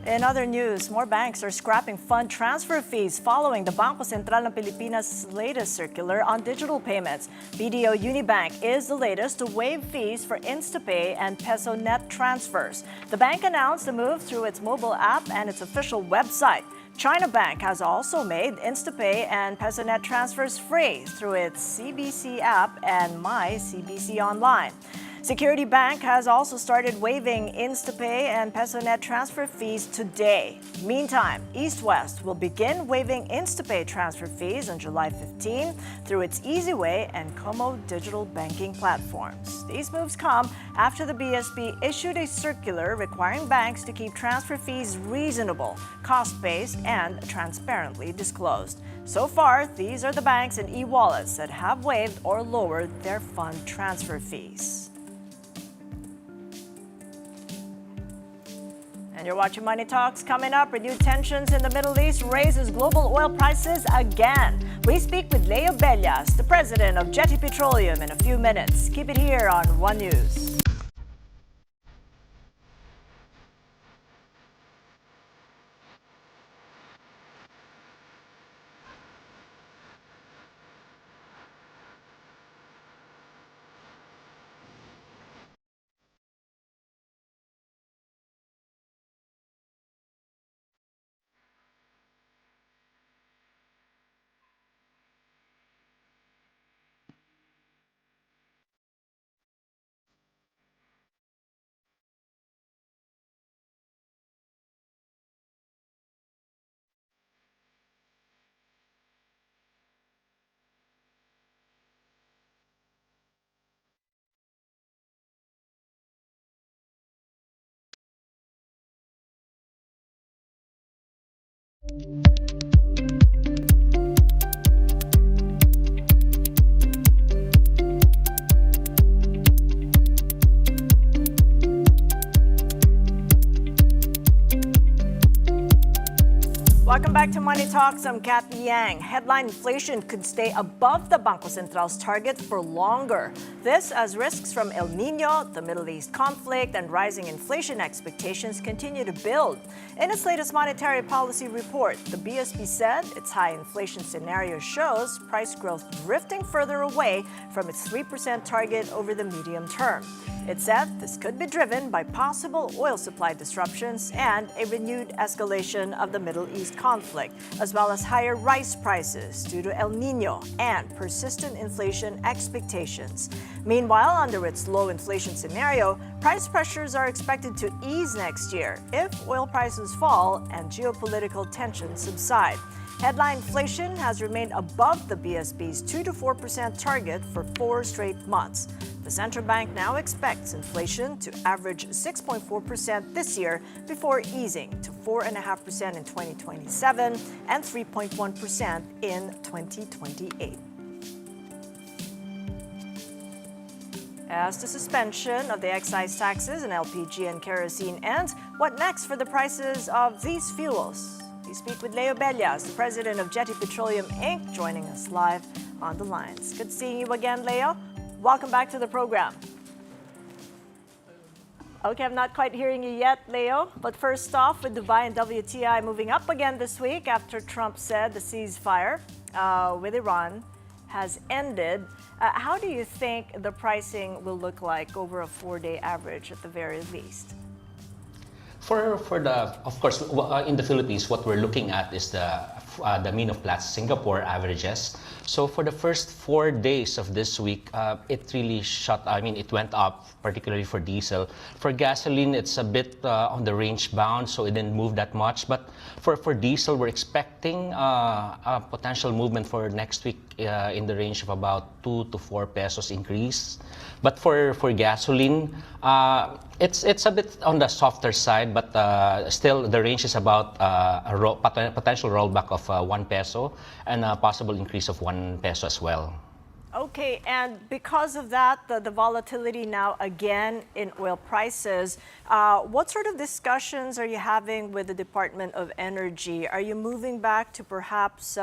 In other news, more banks are scrapping fund transfer fees following the Bangko Sentral ng Pilipinas' latest circular on digital payments. BDO Unibank is the latest to waive fees for InstaPay and Peso Net transfers. The bank announced the move through its mobile app and its official website. China Bank has also made InstaPay and PesoNet transfers free through its CBC app and My CBC Online. Security Bank has also started waiving InstaPay and PesoNet transfer fees today. Meantime, East West will begin waiving InstaPay transfer fees on July 15 through its EasyWay and Como digital banking platforms. These moves come after the BSP issued a circular requiring banks to keep transfer fees reasonable, cost-based, and transparently disclosed. So far, these are the banks and e-wallets that have waived or lowered their fund transfer fees. And you're watching Money Talks. Coming up, renewed tensions in the Middle East raises global oil prices again. We speak with Leo Bellas, the president of Jetty Petroleum, in a few minutes. Keep it here on One News. Welcome back to Money Talks. I'm Kathy Yang. Headline inflation could stay above the Bangko Sentral's target for longer. This as risks from El Nino, the Middle East conflict, and rising inflation expectations continue to build. In its latest monetary policy report, the BSP said its high inflation scenario shows price growth drifting further away from its 3% target over the medium term. It said this could be driven by possible oil supply disruptions and a renewed escalation of the Middle East conflict, as well as higher rice prices due to El Nino and persistent inflation expectations. Meanwhile, under its low inflation scenario, price pressures are expected to ease next year if oil prices fall and geopolitical tensions subside. Headline inflation has remained above the BSP's 2 to 4% target for 4 straight months. The central bank now expects inflation to average 6.4% this year before easing to 4.5% in 2027 and 3.1% in 2028. As the suspension of the excise taxes on LPG and kerosene ends, what next for the prices of these fuels? We speak with Leo Bellas, the president of Jetty Petroleum Inc., joining us live on the lines. Good seeing you again, Leo. Welcome back to the program. Okay, I'm not quite hearing you yet, Leo. But first off, with Dubai and WTI moving up again this week after Trump said the ceasefire with Iran has ended, how do you think the pricing will look like over a 4-day average at the very least? For the, of course, in the Philippines, what we're looking at is the the mean of Platts Singapore averages. So for the first 4 days of this week, it really it went up, particularly for diesel. For gasoline, it's a bit on the range bound, so it didn't move that much. But for diesel, we're expecting a potential movement for next week in the range of about 2 to 4 pesos increase. But for gasoline, it's a bit on the softer side, but still the range is about a potential rollback of 1 peso and a possible increase of 1 peso as well. Okay, and because of that, the volatility now again in oil prices, what sort of discussions are you having with the Department of Energy? Are you moving back to perhaps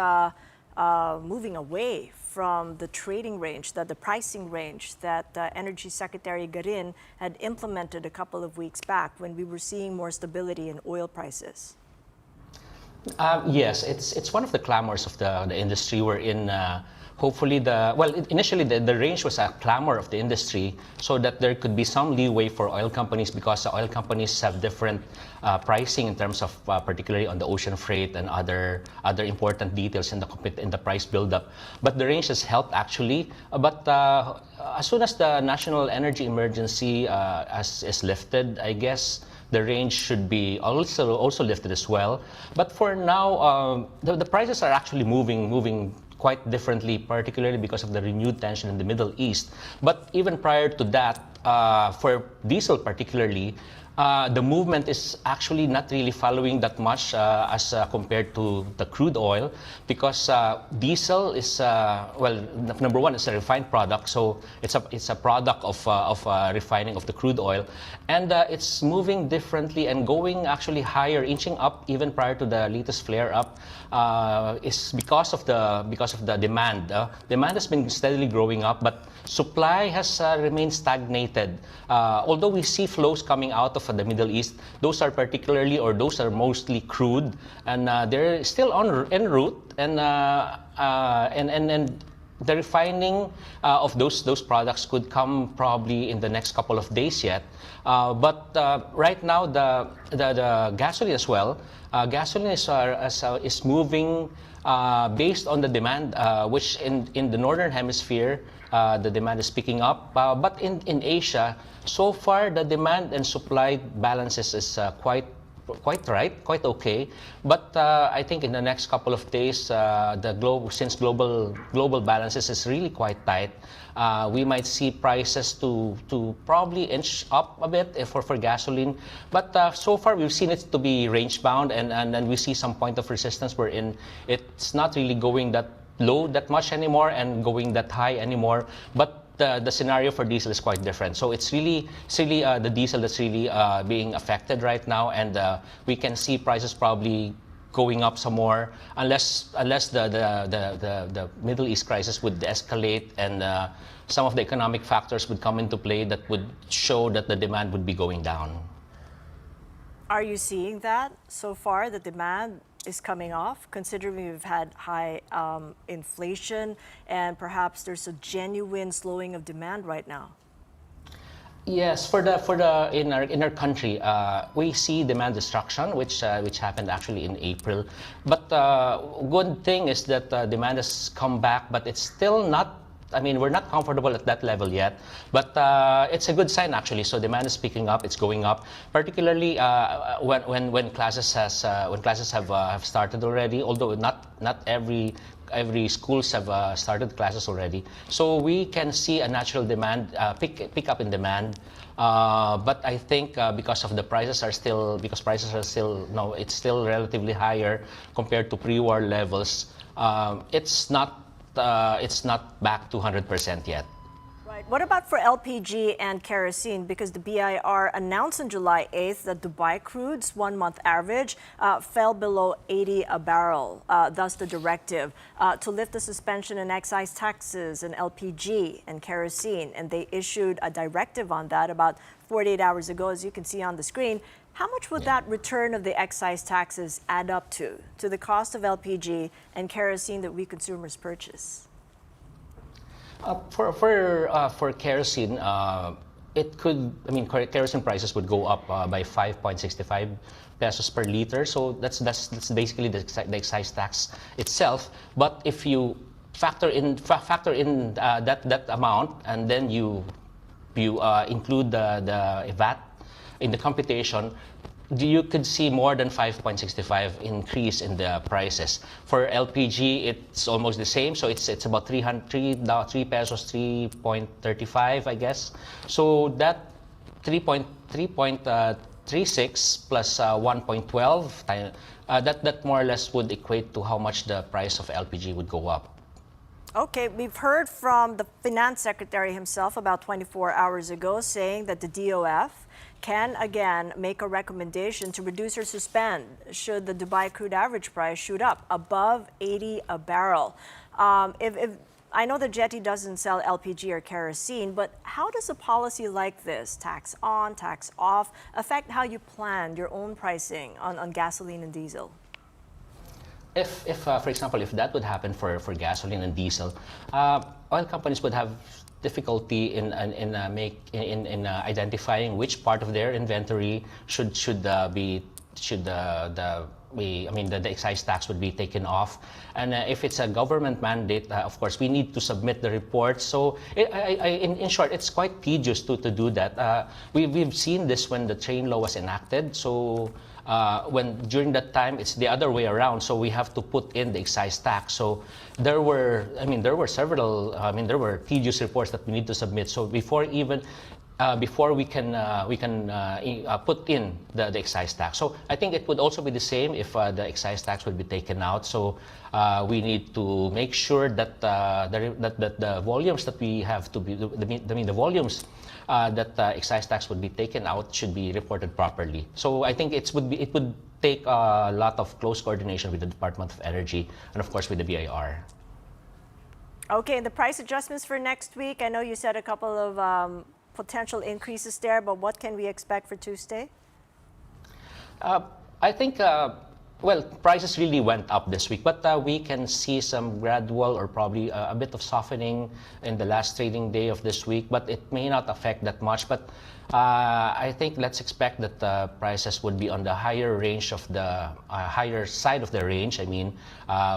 moving away from the trading range, the pricing range that Energy Secretary Garin had implemented a couple of weeks back when we were seeing more stability in oil prices? Yes, it's one of the clamors of the industry. We're in hopefully initially the range was a clamor of the industry so that there could be some leeway for oil companies because the oil companies have different pricing in terms of particularly on the ocean freight and other important details in the price buildup. But the range has helped actually. But as soon as the national energy emergency is lifted, I guess the range should be also lifted as well. But for now, the prices are actually moving quite differently, particularly because of the renewed tension in the Middle East. But even prior to that, for diesel particularly, the movement is actually not really following that much as compared to the crude oil because diesel is, number one, it's a refined product, so it's a product of refining of the crude oil, and it's moving differently and going actually higher, inching up even prior to the latest flare up, is because of the demand. Demand has been steadily growing up, but supply has remained stagnated. Although we see flows coming out of the Middle East, those are mostly crude, and they're still en route, and the refining of those products could come probably in the next couple of days yet. But right now, the gasoline as well. Gasoline is moving based on the demand, which in the northern hemisphere, the demand is picking up. But in Asia, so far the demand and supply balances is quite okay. But I think in the next couple of days, since global balances is really quite tight, we might see prices to probably inch up a bit for gasoline. But so far we've seen it to be range bound, and we see some point of resistance wherein it's not really going that low that much anymore and going that high anymore. But the scenario for diesel is quite different. So it's really the diesel that's really being affected right now, and we can see prices probably going up some more unless the Middle East crisis would escalate and some of the economic factors would come into play that would show that the demand would be going down. Are you seeing that so far? The demand is coming off, considering we've had high inflation and perhaps there's a genuine slowing of demand right now. Yes, in our country, we see demand destruction, which happened actually in April. But good thing is that demand has come back, but it's still not. I mean, we're not comfortable at that level yet, but it's a good sign actually. So demand is picking up; it's going up. Particularly when classes have started already. Although not every schools have started classes already. So we can see a natural demand pick up in demand. But I think because prices are still it's still relatively higher compared to pre-war levels. It's not back to 100% yet. Right. What about for LPG and kerosene? Because the BIR announced on July 8th that Dubai crude's 1 month average fell below 80 a barrel, thus the directive to lift the suspension in excise taxes and LPG and kerosene. And they issued a directive on that about 48 hours ago, as you can see on the screen. How much would that return of the excise taxes add up to the cost of LPG and kerosene that we consumers purchase? For kerosene, it could, I mean, kerosene prices would go up by 5.65 pesos per liter. So that's basically the excise tax itself. But if you factor in that amount, and then you include the VAT in the computation, you could see more than 5.65 increase in the prices. For LPG, it's almost the same, so it's about 3 pesos, 3.35, I guess. So that 3.36 plus 1.12, that more or less would equate to how much the price of LPG would go up. Okay, we've heard from the finance secretary himself about 24 hours ago saying that the DOF can again make a recommendation to reduce or suspend should the Dubai crude average price shoot up above 80 a barrel. If I know the jetty doesn't sell LPG or kerosene, but how does a policy like this, tax on, tax off, affect how you plan your own pricing on gasoline and diesel? If for example, if that would happen for gasoline and diesel, oil companies would have difficulty in identifying which part of their inventory the excise tax would be taken off. And if it's a government mandate, of course, we need to submit the report. So in short, it's quite tedious to do that. We've seen this when the train law was enacted. So during that time, it's the other way around. So we have to put in the excise tax. So there were tedious reports that we need to submit. So before we can put in the excise tax. So I think it would also be the same if the excise tax would be taken out. So we need to make sure that the volumes that we have to be, the volumes that excise tax would be taken out should be reported properly. So I think it would take a lot of close coordination with the Department of Energy and of course with the BIR. Okay, and the price adjustments for next week, I know you said a couple of potential increases there, but what can we expect for Tuesday? I think, prices really went up this week, but we can see some gradual or probably a bit of softening in the last trading day of this week, but it may not affect that much. But I think let's expect that the prices would be on the higher range of the higher side of the range. I mean,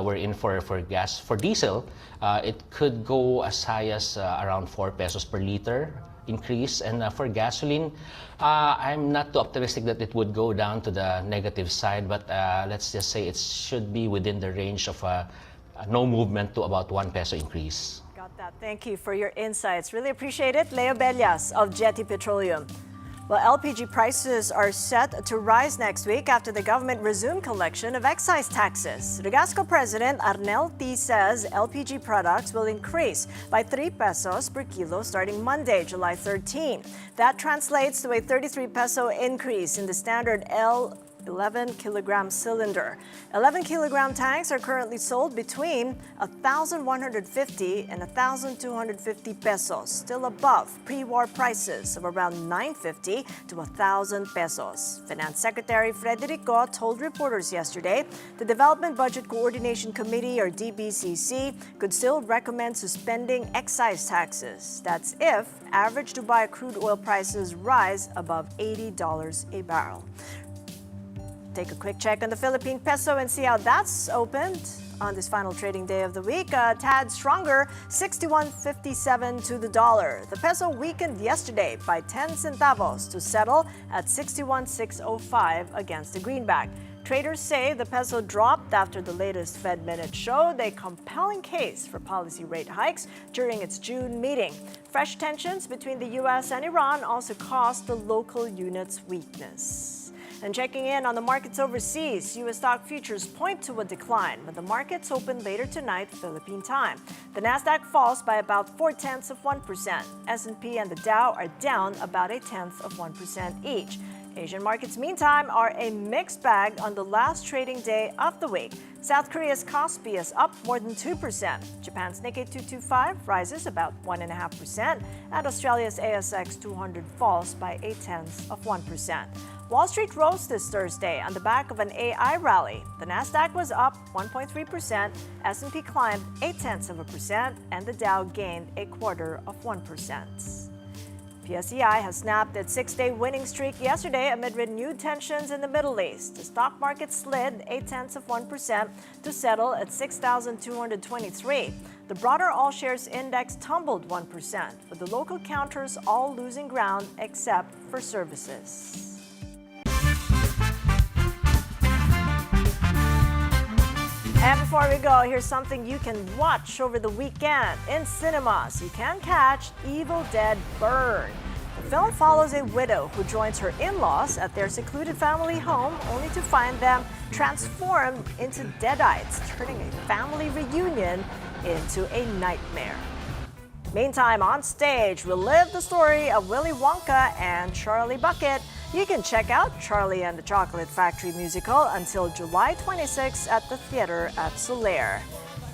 we're in for gas. For diesel, it could go as high as around 4 pesos per liter increase, and for gasoline, I'm not too optimistic that it would go down to the negative side, but let's just say it should be within the range of no movement to about 1 peso increase. Got that. Thank you for your insights. Really appreciate it. Leo Bellas of Jetty Petroleum. Well, LPG prices are set to rise next week after the government resumed collection of excise taxes. Regasco President Arnel T. says LPG products will increase by 3 pesos per kilo starting Monday, July 13. That translates to a 33 peso increase in the standard 11 kilogram cylinder. 11 kilogram tanks are currently sold between 1,150 and 1,250 pesos, still above pre-war prices of around 950 to 1,000 pesos. Finance Secretary Frederico told reporters yesterday the Development Budget Coordination Committee, or DBCC, could still recommend suspending excise taxes. That's if average Dubai crude oil prices rise above $80 a barrel. Take a quick check on the Philippine peso and see how that's opened on this final trading day of the week. A tad stronger, 61.57 to the dollar. The peso weakened yesterday by 10 centavos to settle at 61.605 against the greenback. Traders say the peso dropped after the latest Fed minutes showed a compelling case for policy rate hikes during its June meeting. Fresh tensions between the U.S. and Iran also caused the local unit's weakness. And checking in on the markets overseas, U.S. stock futures point to a decline, but the markets open later tonight, Philippine time. The Nasdaq falls by about 0.4%. S&P and the Dow are down about 0.1% each. Asian markets, meantime, are a mixed bag on the last trading day of the week. South Korea's Kospi is up more than 2%. Japan's Nikkei 225 rises about 1.5%, and Australia's ASX 200 falls by 0.8%. Wall Street rose this Thursday on the back of an AI rally. The Nasdaq was up 1.3%, S&P climbed 0.8%, and the Dow gained 0.25%. If PSEI has snapped its 6-day winning streak yesterday amid renewed tensions in the Middle East. The stock market slid 0.8% to settle at 6,223. The broader all-shares index tumbled 1%, with the local counters all losing ground except for services. And before we go, here's something you can watch over the weekend. In cinemas, you can catch Evil Dead Burn. The film follows a widow who joins her in-laws at their secluded family home only to find them transformed into deadites, turning a family reunion into a nightmare. Meantime, on stage, relive the story of Willy Wonka and Charlie Bucket. You can check out Charlie and the Chocolate Factory musical until July 26 at the theater at Solaire.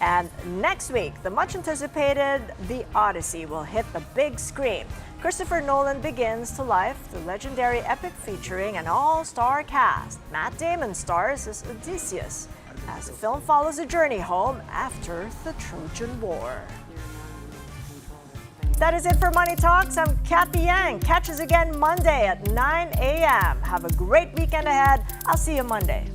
And next week, the much-anticipated The Odyssey will hit the big screen. Christopher Nolan begins to life the legendary epic featuring an all-star cast. Matt Damon stars as Odysseus, as the film follows a journey home after the Trojan War. That is it for Money Talks. I'm Kathy Yang. Catch us again Monday at 9 a.m. Have a great weekend ahead. I'll see you Monday.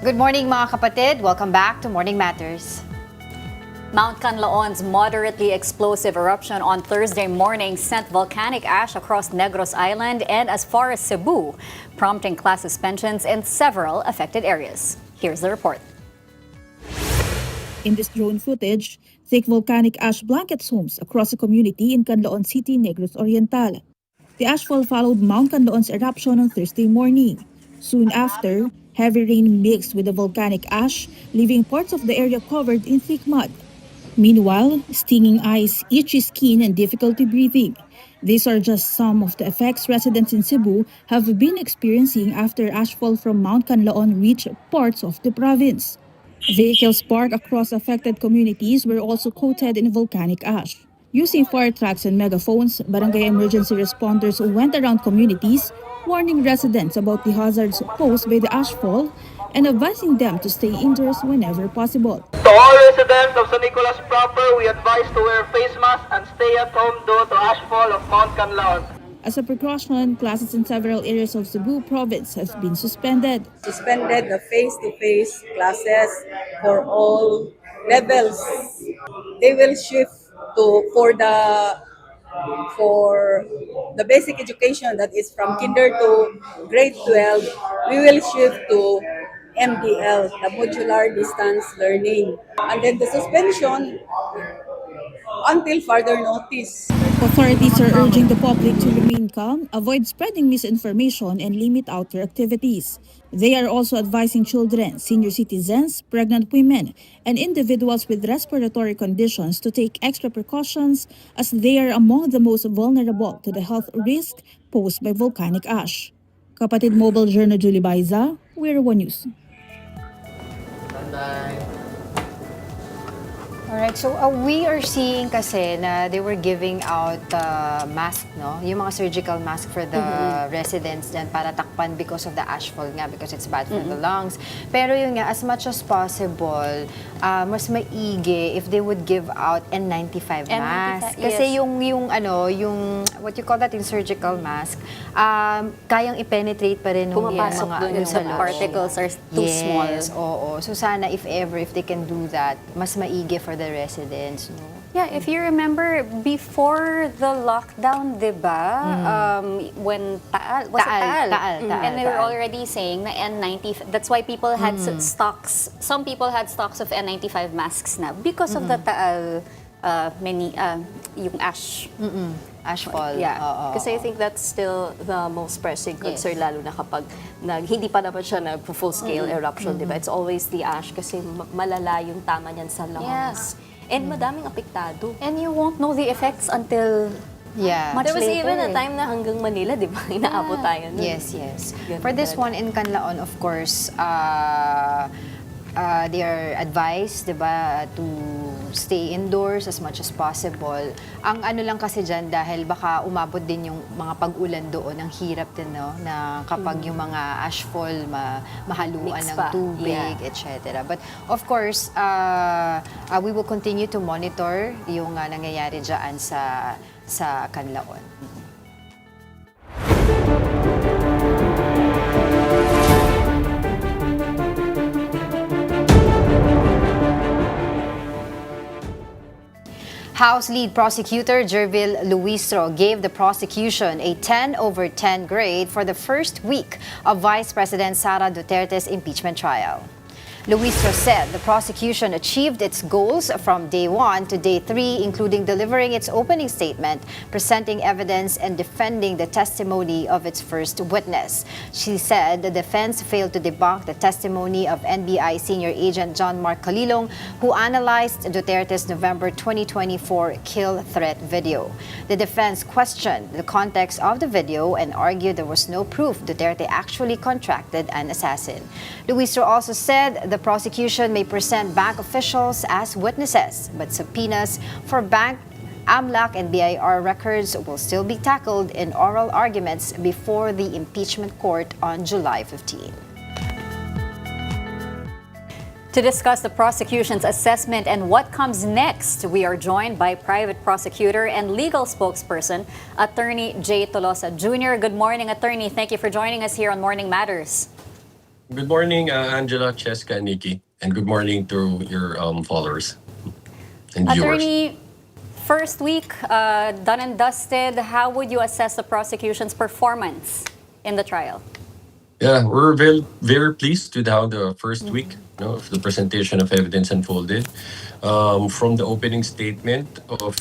Good morning mga kapatid. Welcome back to Morning Matters. Mount Canlaon's moderately explosive eruption on Thursday morning sent volcanic ash across Negros Island and as far as Cebu, prompting class suspensions in several affected areas. Here's the report. In this drone footage, thick volcanic ash blankets homes across a community in Canlaon City, Negros Oriental. The ashfall followed Mount Canlaon's eruption on Thursday morning. Soon after, heavy rain mixed with the volcanic ash, leaving parts of the area covered in thick mud. Meanwhile, stinging eyes, itchy skin, and difficulty breathing. These are just some of the effects residents in Cebu have been experiencing after ashfall from Mount Canlaon reached parts of the province. Vehicles parked across affected communities were also coated in volcanic ash. Using fire trucks and megaphones, barangay emergency responders went around communities, warning residents about the hazards posed by the ashfall and advising them to stay indoors whenever possible. To all residents of San Nicolas proper, we advise to wear face masks and stay at home due to ashfall of Mount Canlaon. As a precaution, classes in several areas of Cebu province have been suspended. Suspended the face-to-face classes for all levels. They will shift for the basic education that is from kinder to grade 12. We will shift to MDL, the modular distance learning. And then the suspension until further notice. Authorities are urging the public to remain calm, avoid spreading misinformation, and limit outdoor activities. They are also advising children, senior citizens, pregnant women, and individuals with respiratory conditions to take extra precautions as they are among the most vulnerable to the health risk posed by volcanic ash. Kapatid Mobile Journal Julie Baiza, We're One News. Alright, so we are seeing kasi na they were giving out mask, no? Yung mga surgical mask for the residents dyan para takpan because of the ashfall nga, because it's bad for the lungs. Pero yun nga, as much as possible, mas maigi if they would give out N95 mask. Kasi yung what you call that, yung surgical mask, kayang i-penetrate pa rin yung mga sa particles are too small. Yes, oo. So sana if they can do that, mas maigi for the residents, no? Yeah, if you remember, before the lockdown, diba, when Taal, and they were already saying na N90, that's why people had stocks, some people had stocks of N95 masks na because of the Taal, yung ash. Ashfall. Yeah, kasi I think that's still the most pressing concern, lalo na kapag hindi pa naman siya nag-full-scale eruption, di ba? It's always the ash kasi malala yung tama niyan sa lungs. Yes. And madaming apektado. And you won't know the effects until much There was later. even a time na hanggang Manila, di ba? Inaabot tayo nun. Yes. For this one in Canlaon, of course, they are advised, diba, to stay indoors as much as possible. Ang ano lang kasi dyan, dahil baka umabot din yung mga pag-ulan doon, ang hirap din, no, na kapag yung mga ashfall mahaluan ng tubig, etc. But of course, we will continue to monitor yung nangyayari dyan sa Canlaon. House Lead Prosecutor Jervil Luistro gave the prosecution a 10/10 grade for the first week of Vice President Sara Duterte's impeachment trial. Luistro said the prosecution achieved its goals from day 1 to day 3, including delivering its opening statement, presenting evidence, and defending the testimony of its first witness. She said the defense failed to debunk the testimony of NBI Senior Agent John Mark Calilong, who analyzed Duterte's November 2024 kill threat video. The defense questioned the context of the video and argued there was no proof Duterte actually contracted an assassin. Luistro also said the prosecution may present bank officials as witnesses, but subpoenas for bank, AMLAC, and BIR records will still be tackled in oral arguments before the impeachment court on July 15. To discuss the prosecution's assessment and what comes next, we are joined by private prosecutor and legal spokesperson, Attorney Jay Tolosa Jr. Good morning, Attorney. Thank you for joining us here on Morning Matters. Good morning, Angela, Cheska, and Nikki, and good morning to your followers and viewers. Attorney, first week done and dusted, how would you assess the prosecution's performance in the trial? Yeah, we're very pleased with how the first week, of the presentation of evidence unfolded. From the opening statement of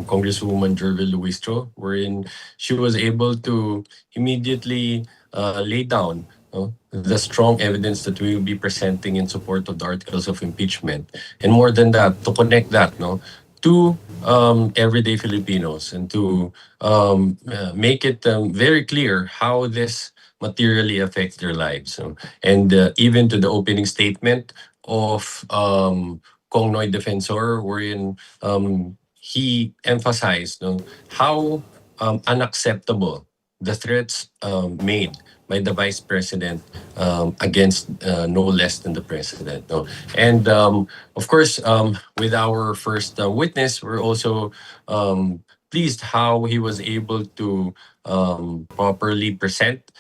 Congresswoman Jervil Luistro, wherein she was able to immediately lay down the strong evidence that we will be presenting in support of the articles of impeachment. And more than that, to connect that to everyday Filipinos and to make it very clear how this materially affects their lives. And even to the opening statement of Kong Noy Defensor, wherein he emphasized how unacceptable the threats made by the vice president against no less than the president. No? And of course, with our first witness, we're also pleased how he was able to properly present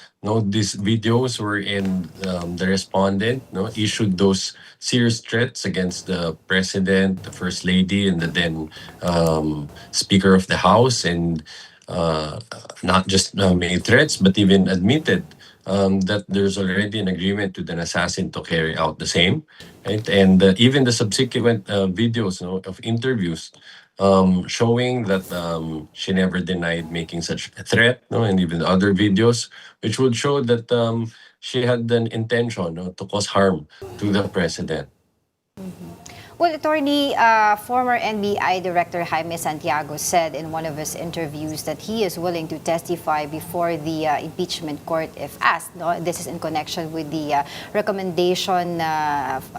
these videos wherein the respondent issued those serious threats against the president, the first lady, and the then speaker of the house, and not just made threats, but even admitted that there's already an agreement with an assassin to carry out the same, right? And even the subsequent videos of interviews showing that she never denied making such a threat, and even other videos which would show that she had an intention to cause harm to the president. Well, attorney, former NBI Director Jaime Santiago said in one of his interviews that he is willing to testify before the impeachment court if asked. No? This is in connection with the recommendation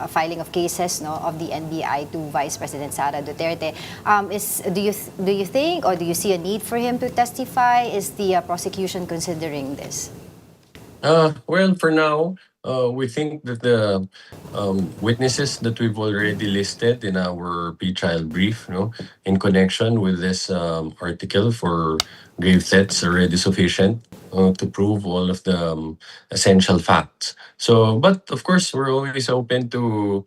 filing of cases of the NBI to Vice President Sara Duterte. Do you think or do you see a need for him to testify? Is the prosecution considering this? Well, for now, we think that the witnesses that we've already listed in our pre-trial brief, in connection with this article for grave threats are already sufficient to prove all of the essential facts. So, but of course, we're always open to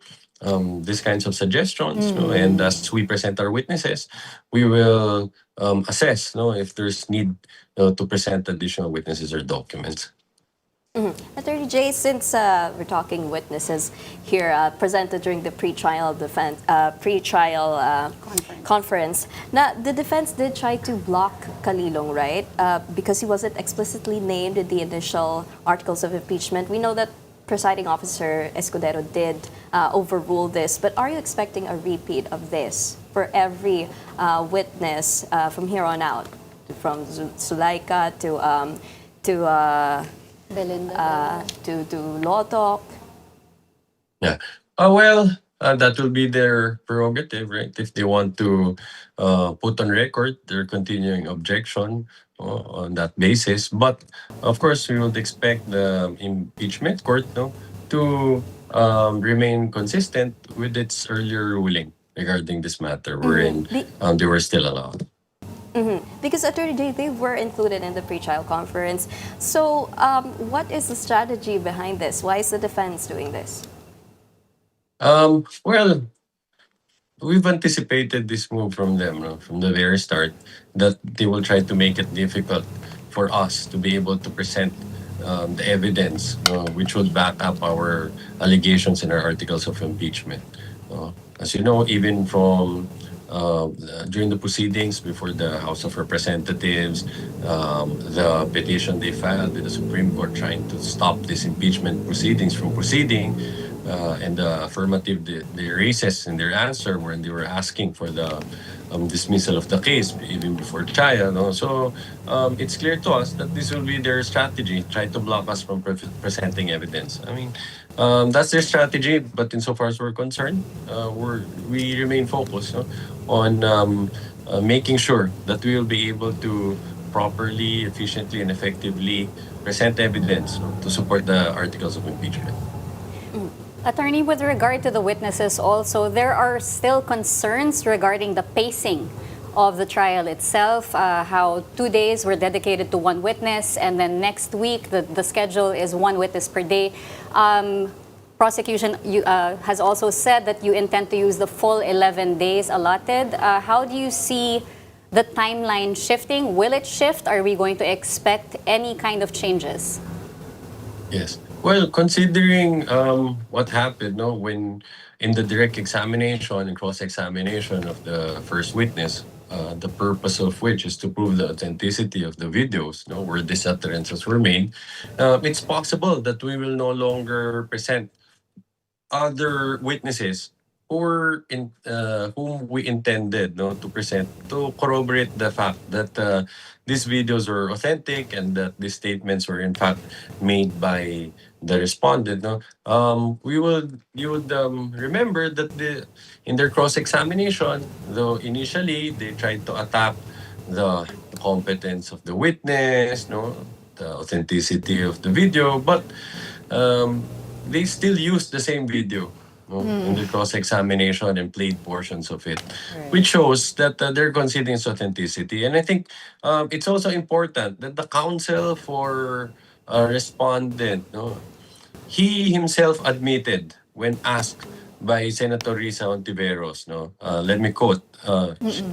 these kinds of suggestions, and as we present our witnesses, we will assess, if there's need to present additional witnesses or documents. Attorney Jay, since we're talking witnesses here presented during the pre-trial conference, now the defense did try to block Kalilong, right? Because he wasn't explicitly named in the initial articles of impeachment. We know that presiding officer Escudero did overrule this, but are you expecting a repeat of this for every witness from here on out, from Zulaika to Belinda. to Lotok? Yeah. Well, that will be their prerogative, right? If they want to put on record their continuing objection on that basis. But of course, we would expect the impeachment court to remain consistent with its earlier ruling regarding this matter, wherein they were still allowed. Because Attorney Jay, they were included in the pre-trial conference. So what is the strategy behind this? Why is the defense doing this? Well, we've anticipated this move from them from the very start, that they will try to make it difficult for us to be able to present the evidence which would back up our allegations in our articles of impeachment. As you know, even from during the proceedings before the House of Representatives, the petition they filed with the Supreme Court trying to stop these impeachment proceedings from proceeding, and the affirmative they raises in their answer when they were asking for the dismissal of the case even before trial. So it's clear to us that this will be their strategy, try to block us from presenting evidence. I mean, that's their strategy, but insofar as we're concerned, we remain focused on making sure that we will be able to properly, efficiently, and effectively present evidence to support the articles of impeachment. Attorney, with regard to the witnesses also, there are still concerns regarding the pacing of the trial itself, how 2 days were dedicated to one witness, and then next week the schedule is one witness per day. Prosecution has also said that you intend to use the full 11 days allotted. How do you see the timeline shifting? Will it shift? Are we going to expect any kind of changes? Yes. Well, considering what happened, no, when in the direct examination and cross-examination of the first witness, the purpose of which is to prove the authenticity of the videos, no, where these utterances were made, it's possible that we will no longer present other witnesses whom we intended no to present to corroborate the fact that these videos were authentic and that these statements were in fact made by the respondent. No, you would remember that in their cross examination, though initially they tried to attack the competence of the witness, no, the authenticity of the video, but they still use the same video no, in the cross-examination and played portions of it, which shows that they're conceding its authenticity. And I think it's also important that the counsel for respondent, no, he himself admitted when asked by Senator Risa Ontiveros, no, let me quote,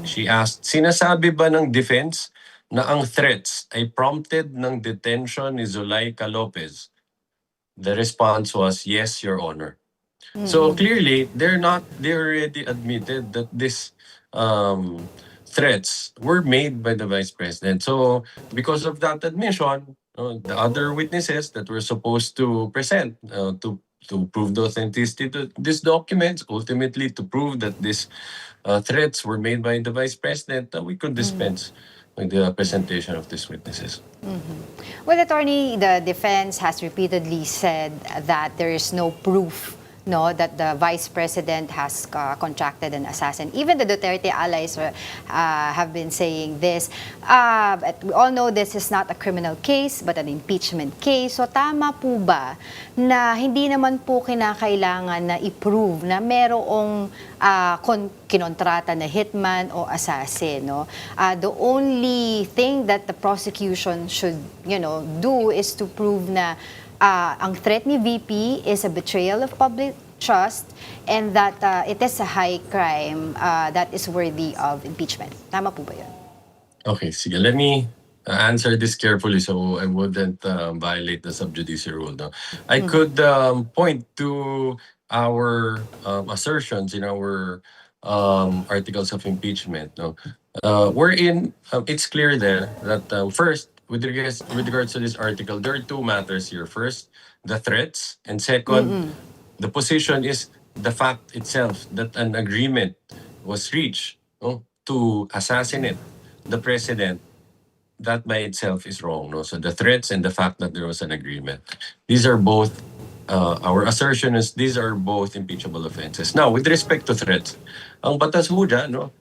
she asked, sinasabi ba ng defense na ang threats ay prompted ng detention ni Zuleika Lopez? The response was, yes, Your Honor. So clearly, they already admitted that these threats were made by the Vice President. So because of that admission, the other witnesses that were supposed to present to prove the authenticity of these documents, ultimately to prove that these threats were made by the Vice President, we could dispense with the presentation of these witnesses. Well, attorney, the defense has repeatedly said that there is no proof that the vice president has contracted an assassin. Even the Duterte allies have been saying this. But we all know this is not a criminal case but an impeachment case. So tama po ba na hindi naman po kinakailangan na i-prove na merong kinontrata na hitman o assassin? No? The only thing that the prosecution should do is to prove na ang threat ni VP is a betrayal of public trust and that it is a high crime that is worthy of impeachment. Tama po ba yun? Okay, sige. Let me answer this carefully so I wouldn't violate the sub judice rule. No? I could point to our assertions in our articles of impeachment. No? Wherein it's clear there that first, with regards to this article, there are two matters here. First, the threats, and second, the position is the fact itself that an agreement was reached to assassinate the president. That by itself is wrong. No? So the threats and the fact that there was an agreement. These are both, our assertion is these are both impeachable offenses. Now, with respect to threats, ang batas ho dyan, no?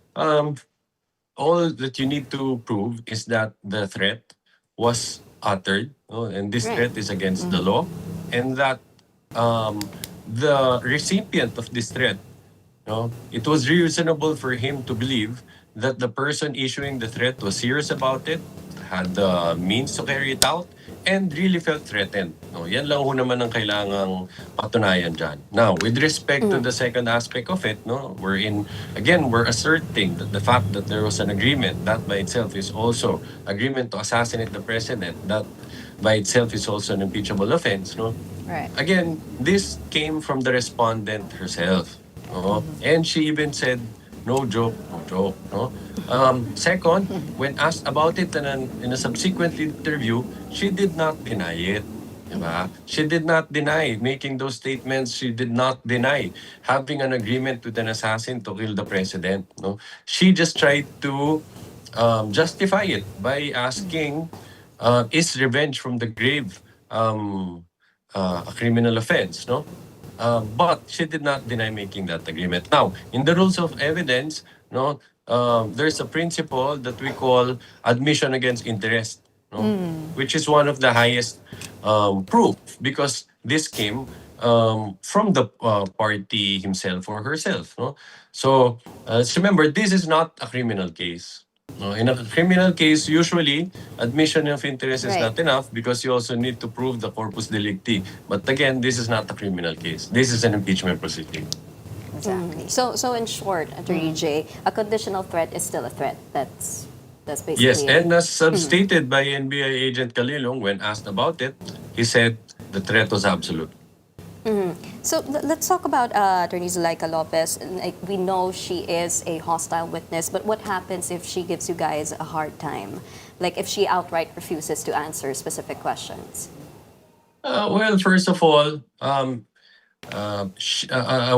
All that you need to prove is that the threat was uttered, and this threat is against the law, and that the recipient of this threat, it was reasonable for him to believe that the person issuing the threat was serious about it, had the means to carry it out, and really felt threatened. Yan lang ho naman ang kailangang patunayan dyan. Now, with respect to the second aspect of it, wherein, again, we're asserting that the fact that there was an agreement, that by itself is also agreement to assassinate the president, that by itself is also an impeachable offense. Right. Again, this came from the respondent herself. And she even said, no joke, no joke. Second, when asked about it in a subsequent interview, she did not deny it. Diba? She did not deny making those statements. She did not deny having an agreement with an assassin to kill the president. She just tried to justify it by asking, is revenge from the grave a criminal offense? But she did not deny making that agreement. Now, in the rules of evidence, there's a principle that we call admission against interest, which is one of the highest proof because this came from the party himself or herself. No? So let's remember, this is not a criminal case. No? In a criminal case, usually admission of interest is not enough because you also need to prove the corpus delicti. But again, this is not a criminal case. This is an impeachment proceeding. Exactly. So in short, Attorney J, a conditional threat is still a threat. That's basically Yes, it. and as stated by NBI agent Kalilong when asked about it, he said the threat was absolute. So let's talk about Attorney Zuleika Lopez. Like, we know she is a hostile witness, but what happens if she gives you guys a hard time? Like if she outright refuses to answer specific questions? Well, first of all, a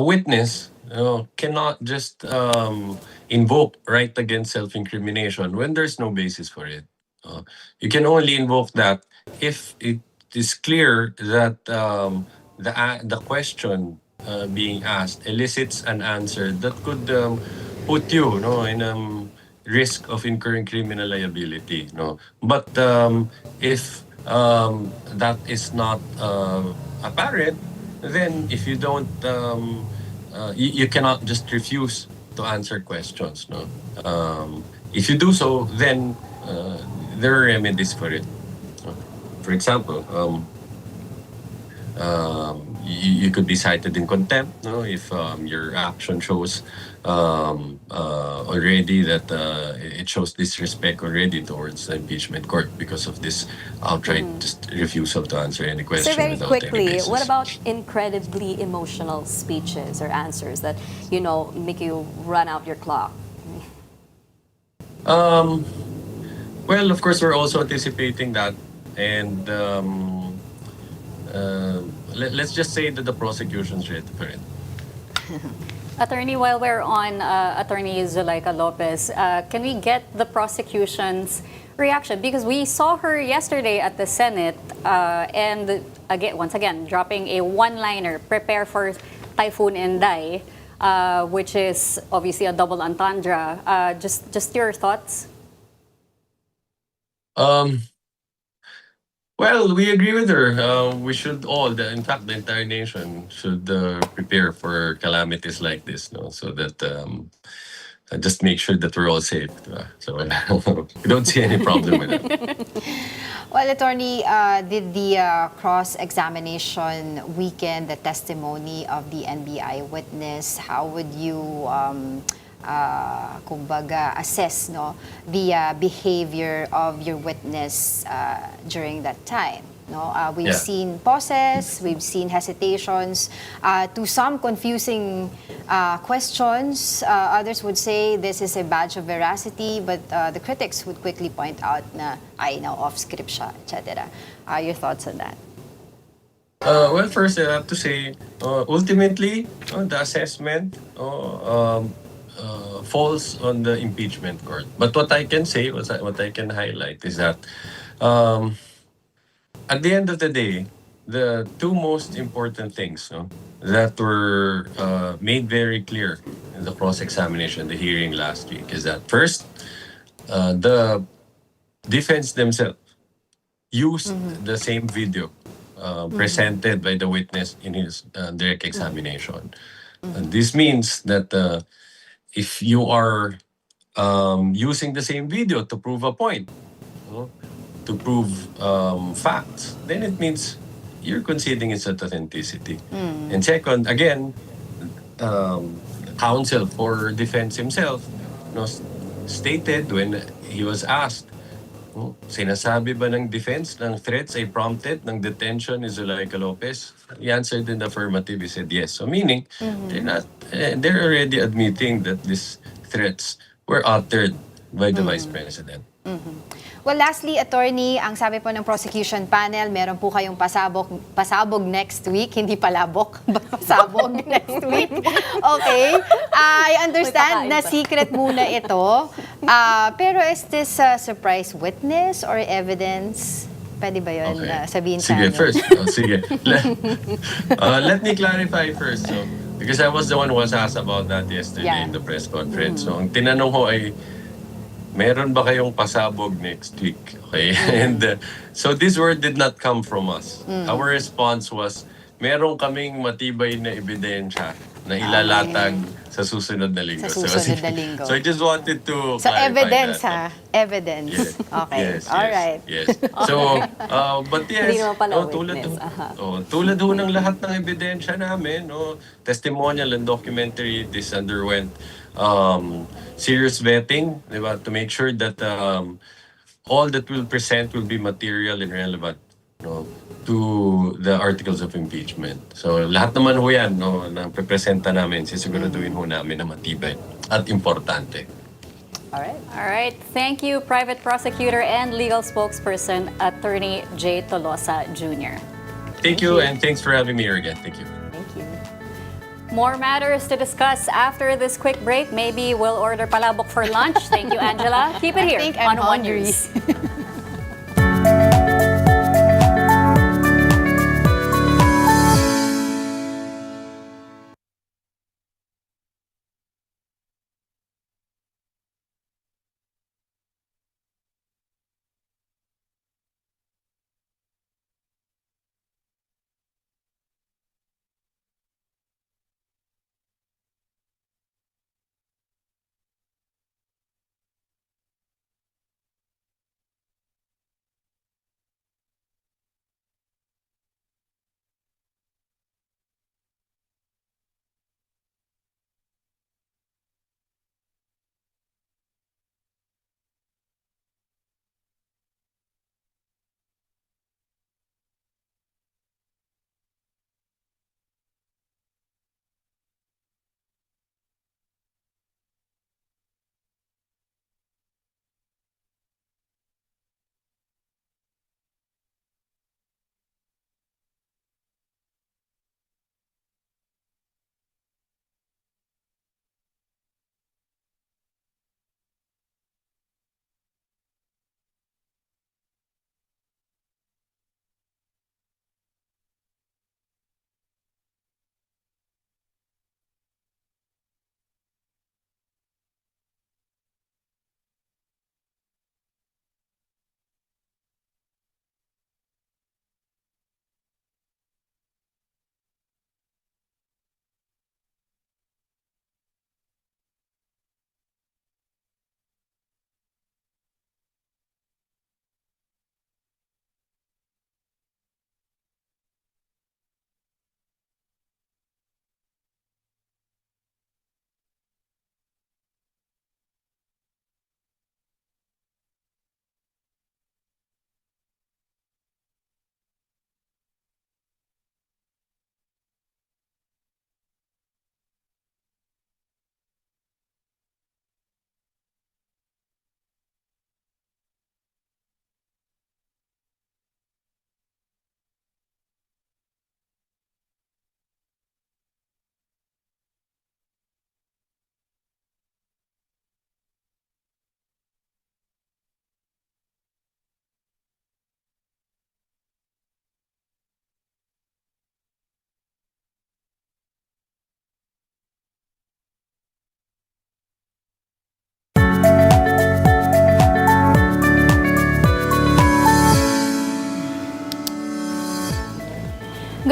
witness cannot just invoke right against self-incrimination when there's no basis for it. You can only invoke that if it is clear that the question being asked elicits an answer that could put you in risk of incurring criminal liability. But if that is not apparent, then if you don't, you cannot just refuse to answer questions. If you do so, then there are remedies for it. For example, you could be cited in contempt if your action shows already that it shows disrespect already towards the impeachment court because of this outright just refusal to answer any question So very without quickly, any basis. what about incredibly emotional speeches or answers that, make you run out your clock? Well, of course, we're also anticipating that, and let's just say that the prosecution's ready for it. Attorney, while we're on Attorney Zuleika Lopez, can we get the prosecution's reaction? Because we saw her yesterday at the Senate and once again, dropping a one-liner, prepare for Typhoon Inday, which is obviously a double entendre. Just your thoughts? Well, we agree with her. We should all, in fact, the entire nation should prepare for calamities like this, so that just make sure that we're all safe. So we don't see any problem with that. Well, Attorney, did the cross-examination weaken the testimony of the NBI witness? How would you, kumbaga, assess the behavior of your witness during that time? We've seen pauses, we've seen hesitations, to some confusing questions. Others would say this is a badge of veracity, but the critics would quickly point out na off-script siya, etc. Your thoughts on that? Well, first I have to say, ultimately, the assessment falls on the impeachment court. But what I can say, what I can highlight is that at the end of the day, the two most important things that were made very clear in the cross-examination, the hearing last week, is that first, the defense themselves used the same video presented by the witness in his direct examination. And this means that if you are using the same video to prove a point, to prove facts, then it means you're conceding its authenticity. And second, again, counsel for defense himself stated when he was asked, sinasabi ba ng defense ng threats ay prompted ng detention ni Zuleika Lopez? He answered in the affirmative. He said yes. So meaning, they're already admitting that these threats were uttered by the Vice President. Well, lastly, Attorney, ang sabi po ng prosecution panel, meron po kayong pasabog next week, hindi palabok, pasabog next week. Okay. I understand na secret muna ito. Pero is this a surprise witness or evidence? Pwede ba yun sabihin sa amin? First. Sige. Let me clarify first. Because I was the one who was asked about that yesterday in the press conference. So, ang tinanong ko ay, meron ba kayong pasabog next week? Okay. And so this word did not come from us. Our response was, meron kaming matibay na ebidensya na ilalatag sa susunod na linggo. Sa susunod na linggo. So I just wanted to So clarify evidence that. Evidence. Yes. Okay. Yes, All yes, right. yes. So, but yes, Hindi naman pala tulad witness. Aha. tulad ho ng lahat ng ebidensya namin, testimonial and documentary, this underwent serious vetting, di ba, to make sure that all that we'll present will be material and relevant to the articles of impeachment. So lahat naman ho yan na prepresenta namin, sisiguraduhin ho namin na matibay at importante. All right. All right. Thank you, Private Prosecutor and Legal Spokesperson, Attorney J. Tolosa Jr. Thank you, and thanks for having me here again. Thank you. Thank you. More matters to discuss after this quick break. Maybe we'll order palabok for lunch. Thank you, Angela. Keep it here I think I'm on One hungry. News.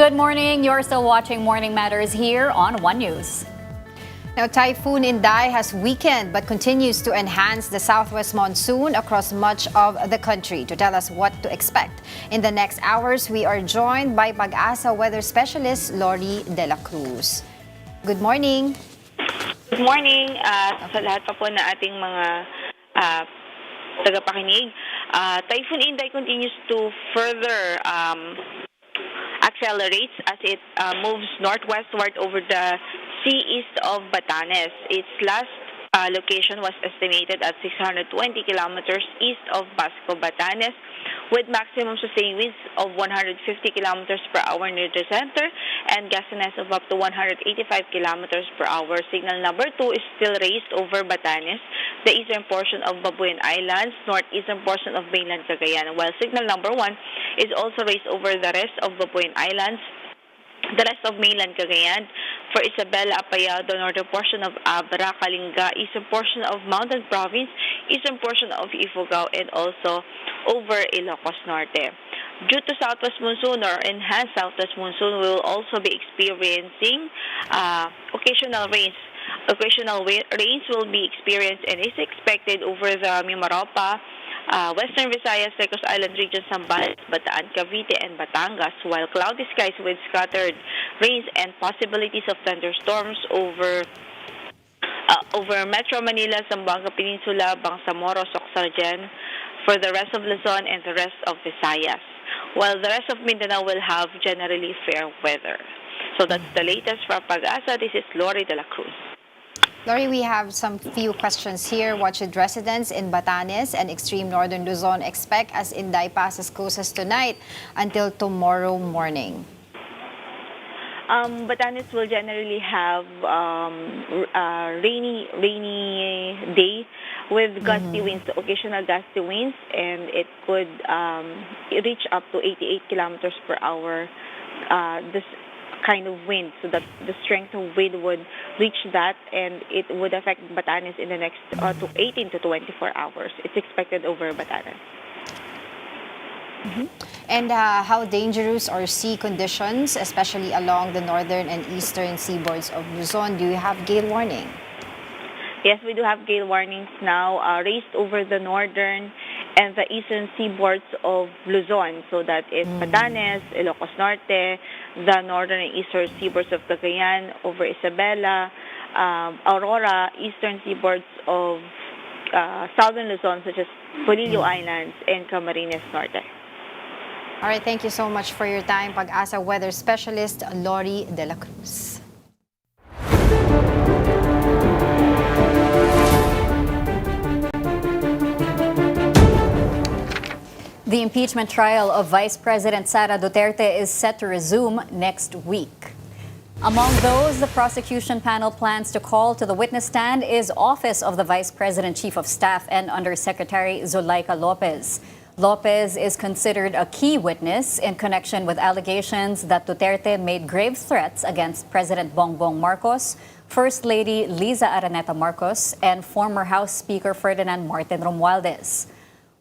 Good morning. You're still watching Morning Matters here on One News. Now, Typhoon Inday has weakened but continues to enhance the southwest monsoon across much of the country. To tell us what to expect in the next hours, we are joined by Pag-asa weather specialist Lori De La Cruz. Good morning. Good morning sa lahat pa po na ating mga tagapakinig. Typhoon Inday continues to further accelerates as it moves northwestward over the sea east of Batanes. Its last location was estimated at 620 kilometers east of Basco, Batanes, with maximum sustained winds of 150 kilometers per hour near the center and gustiness of up to 185 kilometers per hour. Signal number 2 is still raised over Batanes, the eastern portion of Babuyan Islands, northeastern portion of mainland Cagayan, while signal number 1 is also raised over the rest of Babuyan Islands, the rest of mainland Cagayan, for Isabela, Apayao, the northern portion of Abra, Kalinga, eastern portion of Mountain Province, eastern portion of Ifugao, and also over Ilocos Norte. Due to southwest monsoon or enhanced southwest monsoon, we will also be experiencing occasional rains. Rains will be experienced and is expected over the Mimaropa, Western Visayas, Negros Island region, Zambales, Bataan, Cavite, and Batangas, while cloudy skies with scattered rains and possibilities of thunderstorms over Metro Manila, Zamboanga Peninsula, Bangsamoro, Sorsogon, for the rest of Luzon and the rest of Visayas, while the rest of Mindanao will have generally fair weather. So that's the latest from Pag-asa. This is Lori de la Cruz. Lori, we have some few questions here. What should residents in Batanes and extreme northern Luzon expect as Inday passes coasts tonight until tomorrow morning? Batanes will generally have rainy day with gusty winds, occasional gusty winds, and it could reach up to 88 kilometers per hour. This kind of wind, so that the strength of wind would reach that, and it would affect Batanes in the next 18 to 24 hours. It's expected over Batanes. And how dangerous are sea conditions, especially along the northern and eastern seaboards of Luzon? Do you have gale warning? Yes, we do have gale warnings now raised over the northern and the eastern seaboards of Luzon. So that is Batanes, Ilocos Norte, the northern and eastern seaboards of Cagayan, over Isabela, Aurora, eastern seaboards of southern Luzon, such as Polillo Islands and Camarines Norte. All right, thank you so much for your time, Pag-asa weather specialist Lori de la Cruz. The impeachment trial of Vice President Sara Duterte is set to resume next week. Among those the prosecution panel plans to call to the witness stand is Office of the Vice President Chief of Staff and Undersecretary Zulaika Lopez. Lopez is considered a key witness in connection with allegations that Duterte made grave threats against President Bongbong Marcos, First Lady Liza Araneta Marcos, and former House Speaker Ferdinand Martin Romualdez.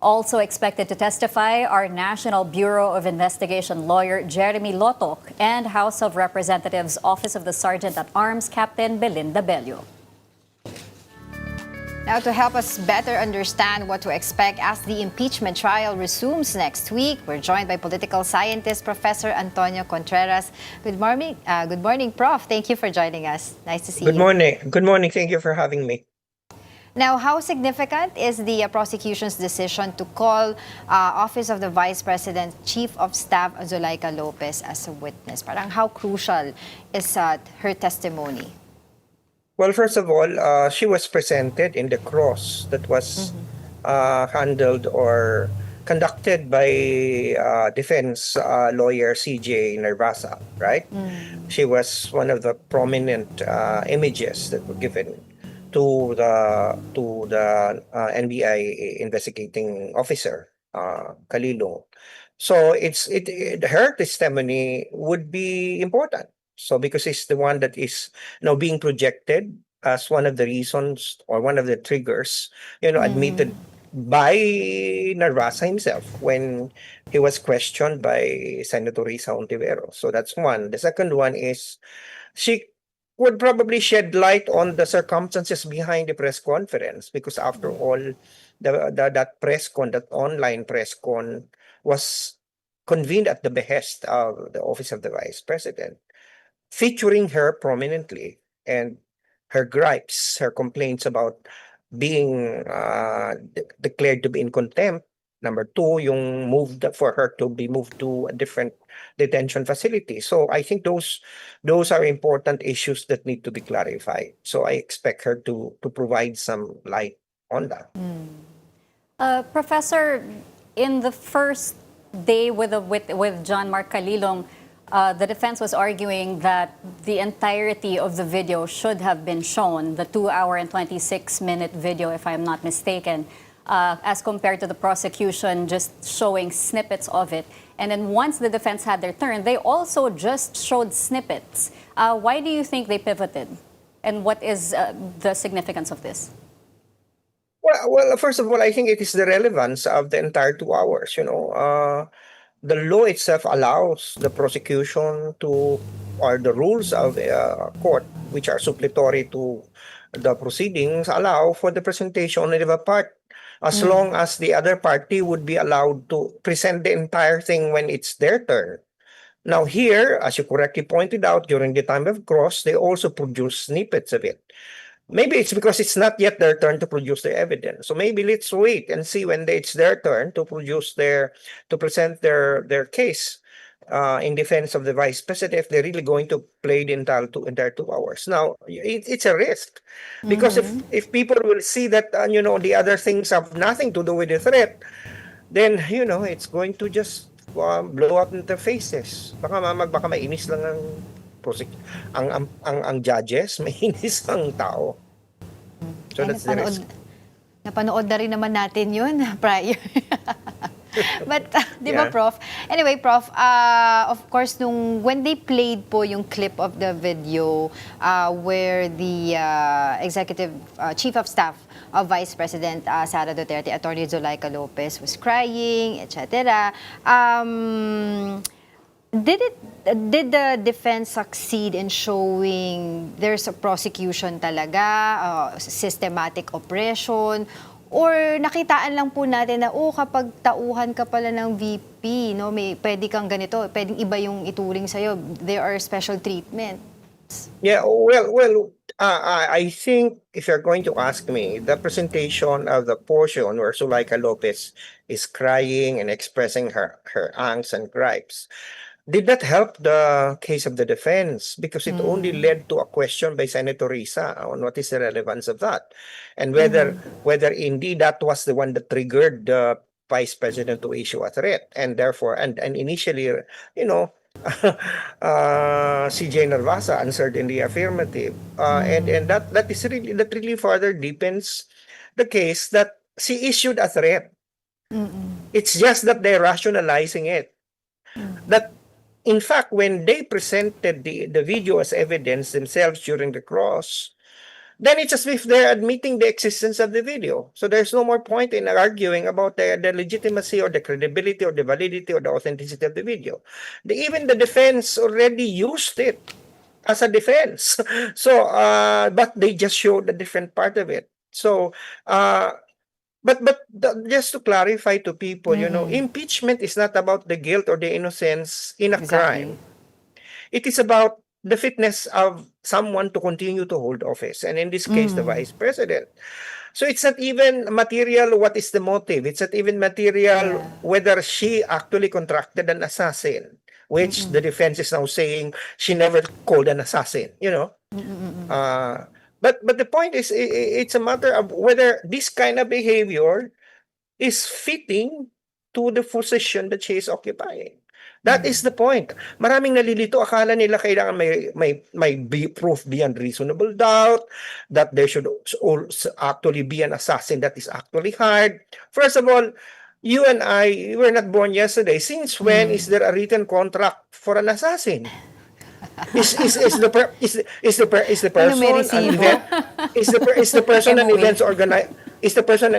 Also expected to testify are National Bureau of Investigation lawyer Jeremy Lotok and House of Representatives Office of the Sergeant at Arms Captain Belinda Bello. Now, to help us better understand what to expect as the impeachment trial resumes next week, we're joined by political scientist Professor Antonio Contreras. Good morning, Prof. Thank you for joining us. Nice to see you. Good morning. Good morning. Thank you for having me. Now, how significant is the prosecution's decision to call Office of the Vice President Chief of Staff Zulaika Lopez as a witness? Parang how crucial is her testimony? Well, first of all, she was presented in the cross that was handled or conducted by defense lawyer CJ Narvasa, right? She was one of the prominent images that were given to the NBI investigating officer, Kalilong. So her testimony would be important. So because it's the one that is being projected as one of the reasons or one of the triggers, admitted by Narvasa himself when he was questioned by Senator Risa Ontiveros. So that's one. The second one is she would probably shed light on the circumstances behind the press conference, because after all, that online press con was convened at the behest of the Office of the Vice President, featuring her prominently and her gripes, her complaints about being declared to be in contempt. Number two, yung for her to be moved to a different detention facility. So I think those are important issues that need to be clarified. So I expect her to provide some light on that. Professor, in the first day with John Mark Kalilong, the defense was arguing that the entirety of the video should have been shown, the 2-hour and 26-minute video, if I'm not mistaken, as compared to the prosecution just showing snippets of it. And then once the defense had their turn, they also just showed snippets. Why do you think they pivoted? And what is the significance of this? Well, first of all, I think it is the relevance of the entire 2 hours. the law itself allows the prosecution to, or the rules of court, which are suppletory to the proceedings, allow for the presentation of a part, as long as the other party would be allowed to present the entire thing when it's their turn. Now here, as you correctly pointed out, during the time of cross, they also produce snippets of it. Maybe it's because it's not yet their turn to produce the evidence. So maybe let's wait and see when it's their turn to present their case in defense of the vice president, if they're really going to play the entire 2 hours. Now, it's a risk because if people will see that the other things have nothing to do with the threat, then it's going to just blow up in their faces. Baka mainis lang ang judges, mainis ang tao. So that's the risk. Napanood na rin naman natin yun prior. But, di ba, Yeah. Prof? Anyway, Prof, of course, when they played po yung clip of the video where the executive chief of staff of Vice President Sara Duterte, Attorney Zulaika Lopez, was crying, etc. Did the defense succeed in showing there's a prosecution talaga, systematic oppression, or nakitaan lang po natin na kapag tauhan ka pala ng VP, no, pwede kang ganito, pwedeng iba yung ituring sa'yo, there are special treatment? Yeah, well, I think if you're going to ask me, the presentation of the portion where Zulaika Lopez is crying and expressing her angst and gripes did not help the case of the defense, because it only led to a question by Senator Risa on what is the relevance of that, and whether indeed that was the one that triggered the vice president to issue a threat, and therefore, and initially, CJ Narvasa answered in the affirmative, and that really further deepens the case that she issued a threat. It's just that they're rationalizing it. That in fact, when they presented the video as evidence themselves during the cross, then it's as if they're admitting the existence of the video. So there's no more point in arguing about the legitimacy or the credibility or the validity or the authenticity of the video. Even the defense already used it as a defense. So, but they just showed a different part of it. So, just to clarify to people, impeachment is not about the guilt or the innocence in a crime. It is about the fitness of someone to continue to hold office, and in this case, the vice president. So it's not even material what is the motive. It's not even material whether she actually contracted an assassin, which the defense is now saying she never called an assassin, But the point is, it's a matter of whether this kind of behavior is fitting to the position that she is occupying. That is the point. Maraming nalilito, akala nila kailangan may proof beyond reasonable doubt, that there should also actually be an assassin that is actually hired. First of all, you and I were not born yesterday. Since when is there a written contract for an assassin? Is the person an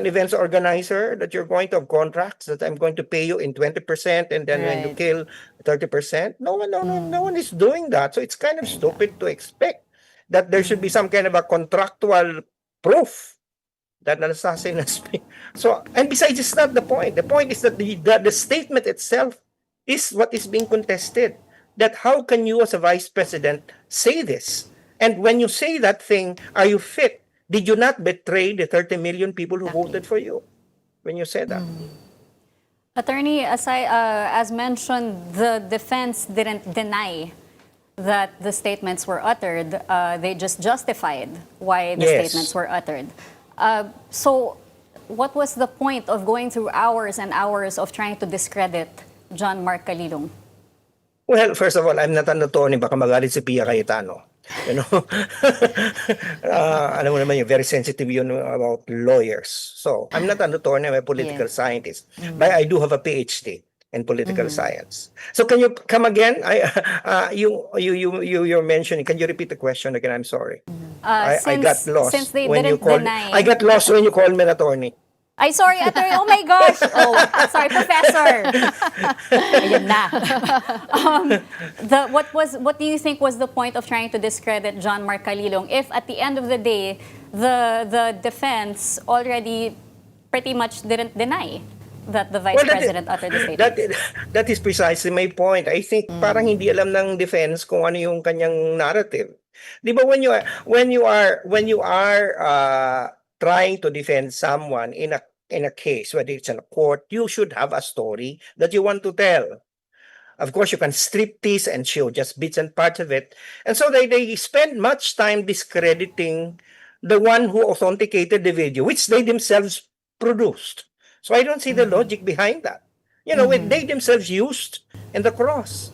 events organizer that you're going to have contracts that I'm going to pay you in 20% and then when you kill 30%? No one is doing that. So it's kind of stupid to expect that there should be some kind of a contractual proof that an assassin has been. So, and besides, it's not the point. The point is that the statement itself is what is being contested. That how can you as a vice president say this? And when you say that thing, are you fit? Did you not betray the 30 million people who voted for you when you said that? Attorney, as mentioned, the defense didn't deny that the statements were uttered. They just justified why the statements were uttered. So what was the point of going through hours and hours of trying to discredit John Mark Calilong? Well, first of all, I'm not an attorney. Baka magalit si Pia Cayetano. Alam mo naman yun, very sensitive yun about lawyers. So, I'm not an attorney, I'm a political scientist. But I do have a PhD in political science. So, can you come again? You're mentioning, can you repeat the question again? I'm sorry. I got lost Since they when didn't you called. deny. I got lost when you called me an attorney. Ay, sorry, attorney. Oh my gosh. Oh, sorry, professor. Ayan na. What do you think was the point of trying to discredit John Mark Calilong if at the end of the day, the defense already pretty much didn't deny that the vice Well, president uttered the that, statement? that is precisely my point. I think parang hindi alam ng defense kung ano yung kanyang narrative. Di ba when you are trying to defend someone in a case, whether it's in a court, you should have a story that you want to tell. Of course, you can strip this and show just bits and parts of it. And so they spend much time discrediting the one who authenticated the video, which they themselves produced. So I don't see the logic behind that. They themselves used in the cross.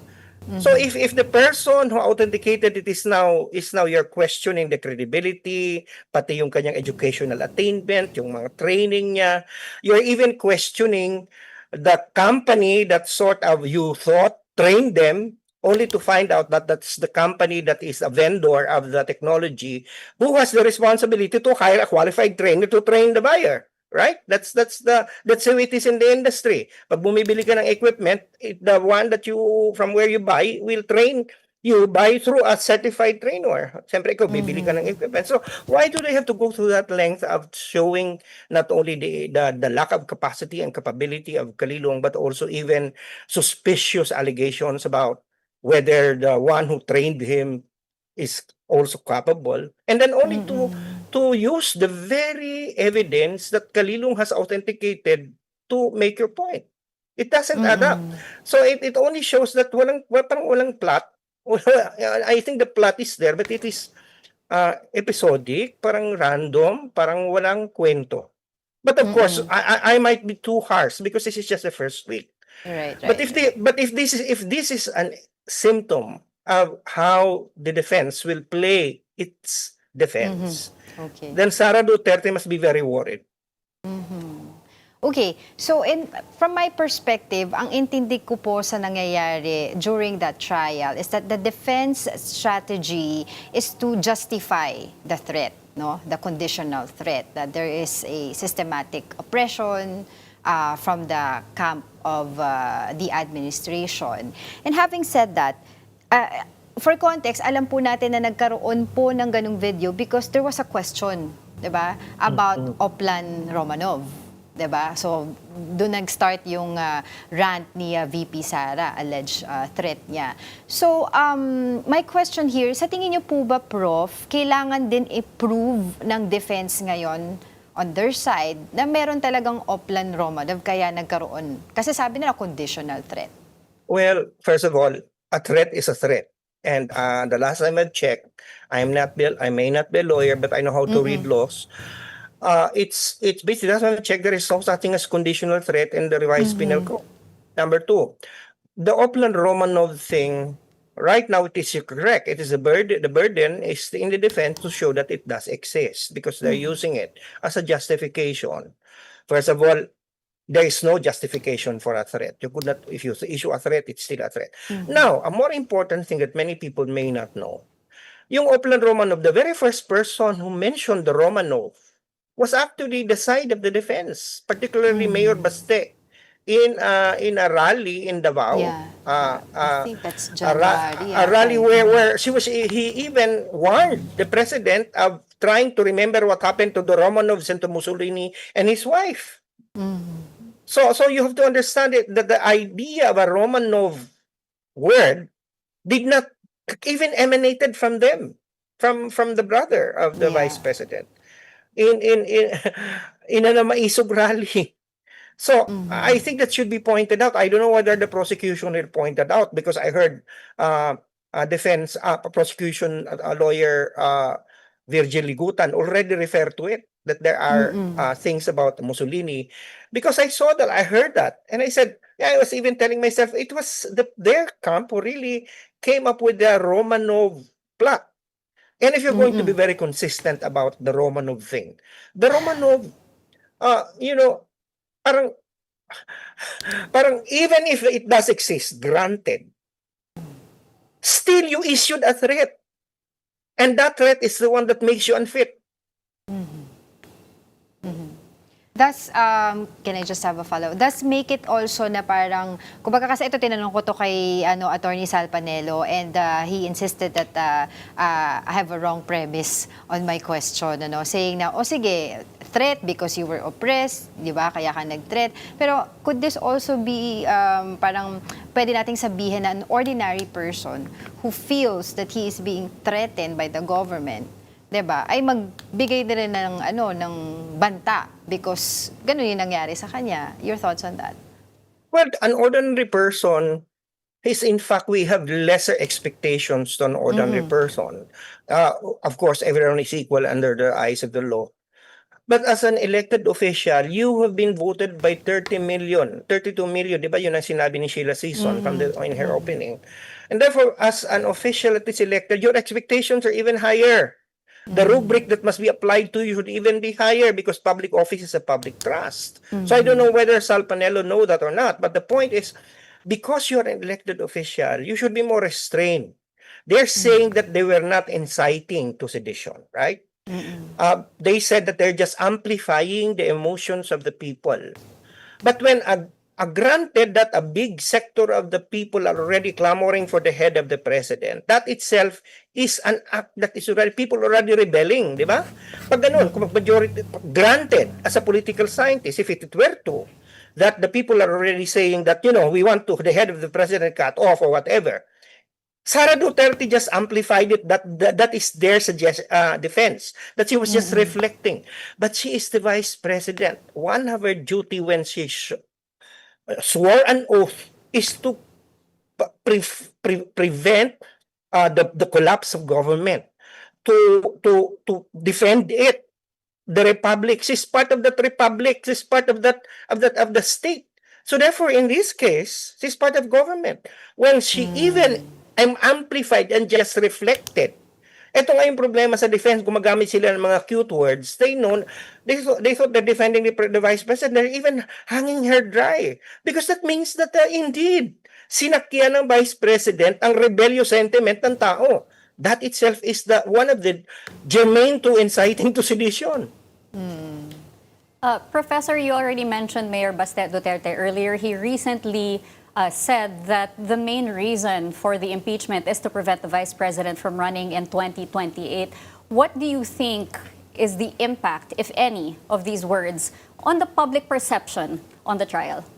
So if the person who authenticated it is now you're questioning the credibility, pati yung kanyang educational attainment, yung mga training niya, you're even questioning the company that sort of you thought trained them, only to find out that that's the company that is a vendor of the technology who has the responsibility to hire a qualified trainer to train the buyer. Right? That's how it is in the industry. Pag bumibili ka ng equipment, the one that you from where you buy will train you buy through a certified trainer. Siyempre ikaw bibili ka ng equipment. So why do they have to go through that length of showing not only the lack of capacity and capability of Kalilong, but also even suspicious allegations about whether the one who trained him is also capable, and then only to use the very evidence that Kalilong has authenticated to make your point. It doesn't add up. So it only shows that parang walang plot. I think the plot is there, but it is episodic, parang random, parang walang kwento. But of course, I might be too harsh because this is just the first week. Right. But if this is an symptom of how the defense will play its defense, Okay. then Sara Duterte must be very worried. Okay, so from my perspective, ang intindi ko po sa nangyayari during that trial is that the defense strategy is to justify the threat, no? The conditional threat, that there is a systematic oppression from the camp of the administration. And having said that, for context, alam po natin na nagkaroon po ng ganung video because there was a question, 'di ba, about Oplan Romanov. 'Di ba? So, doon nag-start yung rant ni VP Sara, alleged threat niya. So, my question here, sa tingin niyo po ba, Prof, kailangan din i-prove ng defense ngayon on their side na meron talagang Oplan Romanov kaya nagkaroon? Kasi sabi nila conditional threat. Well, first of all, a threat is a threat. And the last time I checked, I may not be a lawyer, but I know how to read laws. It's basically, last time I checked, there is no such thing as conditional threat in the revised penal code. Number two, the Oplan Romanov thing, right now it is correct. It is the burden is in the defense to show that it does exist because they're using it as a justification. First of all, there is no justification for a threat. You could not, if you issue a threat, it's still a threat. Now, a more important thing that many people may not know, yung Oplan Romanov, the very first person who mentioned the Romanov was actually the side of the defense, particularly Mayor Baste, in a rally in Davao. I think that's A January. rally where he even warned the president of trying to remember what happened to the Romanovs and to Mussolini and his wife. So you have to understand it that the idea of a Romanov word did not even emanated from them, from the brother of the vice president in a maisog rally. So I think that should be pointed out. I don't know whether the prosecution will point that out because I heard defense prosecution lawyer Virgil Ligutan already referred to it, that there are things about Mussolini. Because I saw that, I heard that, and I said, yeah, I was even telling myself, it was their camp who really came up with the Romanov plot. And if you're going to be very consistent about the Romanov thing, the Romanov, parang even if it does exist, granted, still you issued a threat. And that threat is the one that makes you unfit. Does, can I just have a follow? Does make it also na parang, kumbaga kasi ito tinanong ko to kay Attorney Sal Panelo, and he insisted that I have a wrong premise on my question, saying na, sige, threat because you were oppressed, di ba, kaya ka nag-threat. Pero could this also be parang pwede nating sabihin na an ordinary person who feels that he is being threatened by the government, 'di ba, ay magbigay din ng ng banta because ganun yung nangyari sa kanya. Your thoughts on that? Well, an ordinary person is, in fact, we have lesser expectations than an ordinary person. Of course, everyone is equal under the eyes of the law. But as an elected official, you have been voted by 30 million, 32 million, di ba? Yun ang sinabi ni Sheila Season in her opening. And therefore, as an official that is elected, your expectations are even higher. The rubric that must be applied to you should even be higher because public office is a public trust. So I don't know whether Sal Panelo know that or not, but the point is, because you're an elected official, you should be more restrained. They're saying that they were not inciting to sedition, right? They said that they're just amplifying the emotions of the people. But when granted that a big sector of the people are already clamoring for the head of the president, that itself is an act that is already, people already rebelling, di ba? Pag ganun, kung majority, granted, as a political scientist, if it were to, that the people are already saying that, we want to the head of the president cut off or whatever, Sara Duterte just amplified it. That is their defense. That she was just reflecting. But she is the vice president. One of her duty when she swore an oath is to prevent the collapse of government, to defend it. The republic. She's part of that republic. She's part of the state. So therefore, in this case, she's part of government. When she even amplified and just reflected. Ito nga yung problema sa defense, gumagamit sila ng mga cute words. They thought they're defending the vice president. They're even hanging her dry. Because that means that indeed, sinakyan ng vice president ang rebellious sentiment ng tao. That itself is one of the germane to inciting to sedition. Professor, you already mentioned Mayor Baste Duterte earlier. He recently said that the main reason for the impeachment is to prevent the vice president from running in 2028. What do you think is the impact, if any, of these words on the public perception on the trial?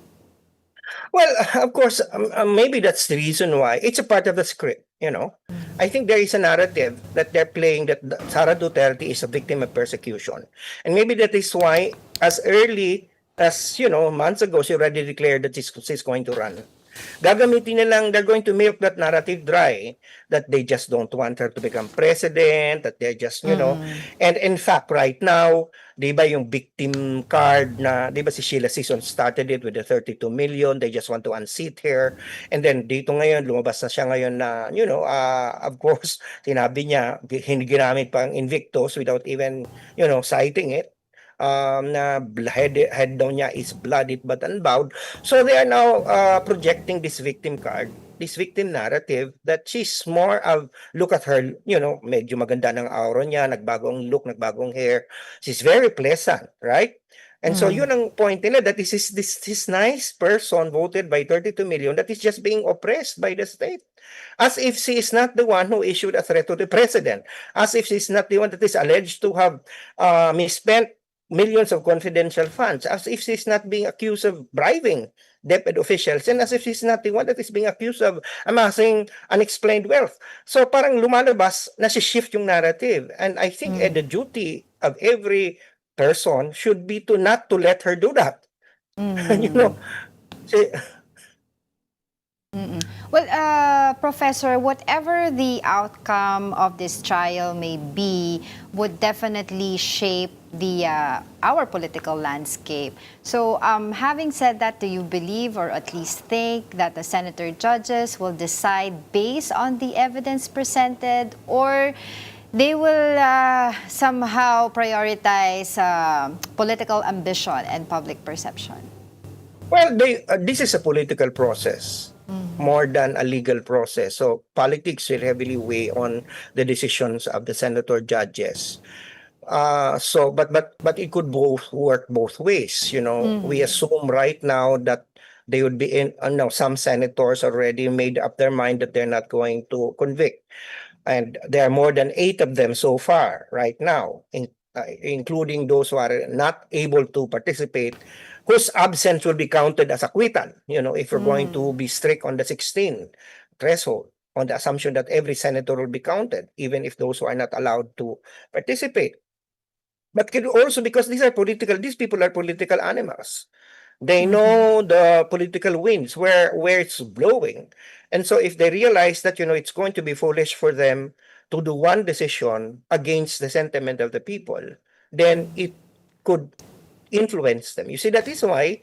Well, of course, maybe that's the reason why. It's a part of the script, I think there is a narrative that they're playing that Sara Duterte is a victim of persecution. And maybe that is why, as early as, months ago, she already declared that she's going to run. Gagamitin nilang, they're going to milk that narrative dry, that they just don't want her to become president, that they're just, and in fact, right now, di ba yung victim card na, di ba si Sheila Season started it with the 32 million, they just want to unseat her, and then dito ngayon, lumabas na siya ngayon na, of course, sinabi niya, ginamit pa ang Invictus without even, citing it. Na head daw niya is bloodied but unbowed. So they are now projecting this victim card, this victim narrative that she's more of, look at her, medyo maganda ng aura niya, nagbagong look, nagbagong hair. She's very pleasant, right? And so yun ang point nila, that this nice person voted by 32 million that is just being oppressed by the state. As if she is not the one who issued a threat to the president. As if she's not the one that is alleged to have misspent millions of confidential funds, as if she's not being accused of bribing DepEd officials, and as if she's not the one that is being accused of amassing unexplained wealth. So parang lumalabas na shift yung narrative. And I think the duty of every person should be to not to let her do that. Well, Professor, whatever the outcome of this trial may be, would definitely shape our political landscape. So, having said that, do you believe or at least think that the senator judges will decide based on the evidence presented, or they will somehow prioritize political ambition and public perception? Well, this is a political process more than a legal process. So politics will heavily weigh on the decisions of the senator judges. But it could both work both ways. We assume right now that they would be in. No, some senators already made up their mind that they're not going to convict, and there are more than 8 of them so far right now, including those who are not able to participate, whose absence will be counted as acquittal. If we're going to be strict on the 16 threshold, on the assumption that every senator will be counted, even if those who are not allowed to participate. But also because these people are political animals. They know the political winds, where it's blowing. And so if they realize that, it's going to be foolish for them to do one decision against the sentiment of the people, then it could influence them. You see, that is why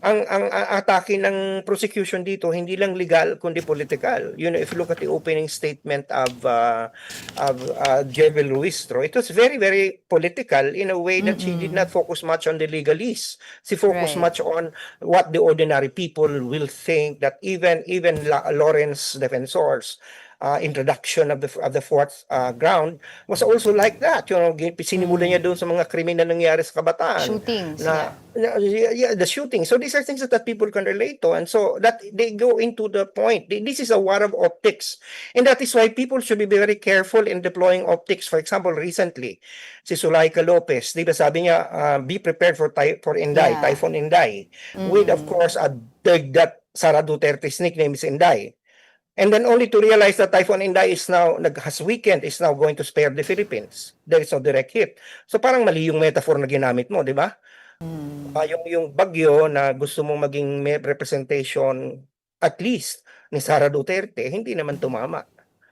ang atake ng prosecution dito hindi lang legal kundi political. If you look at the opening statement of Jebel Luistro, it was very, very political in a way that she did not focus much on the legalese. She focused much on what the ordinary people will think, that even Lawrence defensors introduction of the fourth ground was also like that. Sinimula niya doon sa mga krimen na nangyari sa kabataan. Shootings, The shooting. So these are things that people can relate to, and so that they go into the point. This is a war of optics, and that is why people should be very careful in deploying optics. For example, recently, si Zulaika Lopez, di ba sabi niya, be prepared for Inday, Typhoon Inday, with of course a that Sara Duterte's nickname is Inday. And then only to realize that Typhoon Inday is now going to spare the Philippines. There is no direct hit. So parang mali yung metaphor na ginamit mo, di ba? Yung bagyo na gusto mong maging representation at least ni Sara Duterte, hindi naman tumama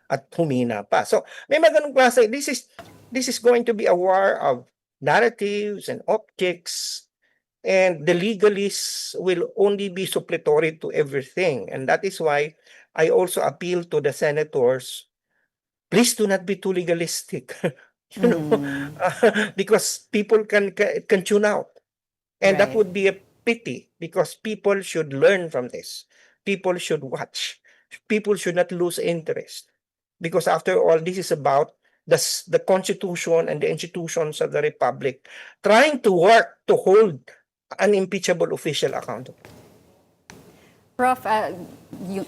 at humina pa. So may mga ganung klase. This is going to be a war of narratives and optics, and the legalists will only be suppletory to everything. And that is why I also appeal to the senators, please do not be too legalistic, because people can tune out. And that would be a pity, because people should learn from this. People should watch. People should not lose interest. Because after all, this is about the Constitution and the institutions of the Republic trying to work to hold an impeachable official accountable. Prof, you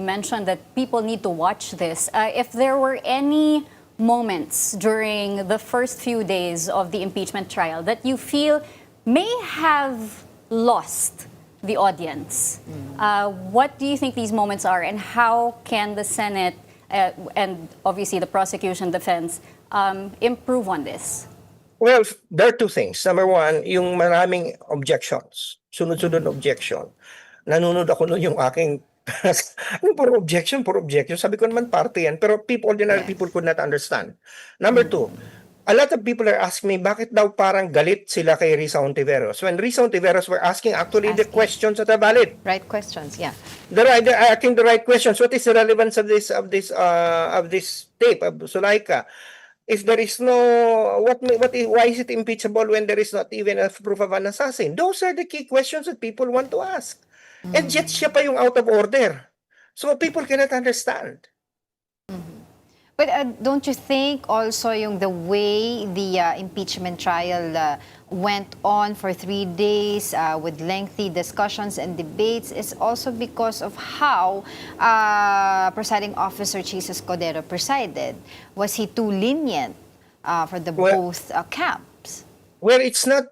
mentioned that people need to watch this. If there were any moments during the first few days of the impeachment trial that you feel may have lost the audience, what do you think these moments are, and how can the Senate and obviously the prosecution defense improve on this? Well, there are two things. Number one, yung maraming objections, sunod-sunod na objection. Nanonood ako noon yung aking puro objection. Sabi ko naman party yan. Pero ordinary people could not understand. Number two, a lot of people are asking me, bakit daw parang galit sila kay Risa Ontiveros? When Risa Ontiveros were asking the questions that are valid. Right questions, yeah. They're asking the right questions. What is the relevance of this tape of Zulaika? If there is no, why is it impeachable when there is not even a proof of an assassin? Those are the key questions that people want to ask. And yet siya pa yung out of order. So people cannot understand. But don't you think also the way the impeachment trial went on for 3 days with lengthy discussions and debates is also because of how presiding officer Chis Escudero presided? Was he too lenient for both camps? Well, it's not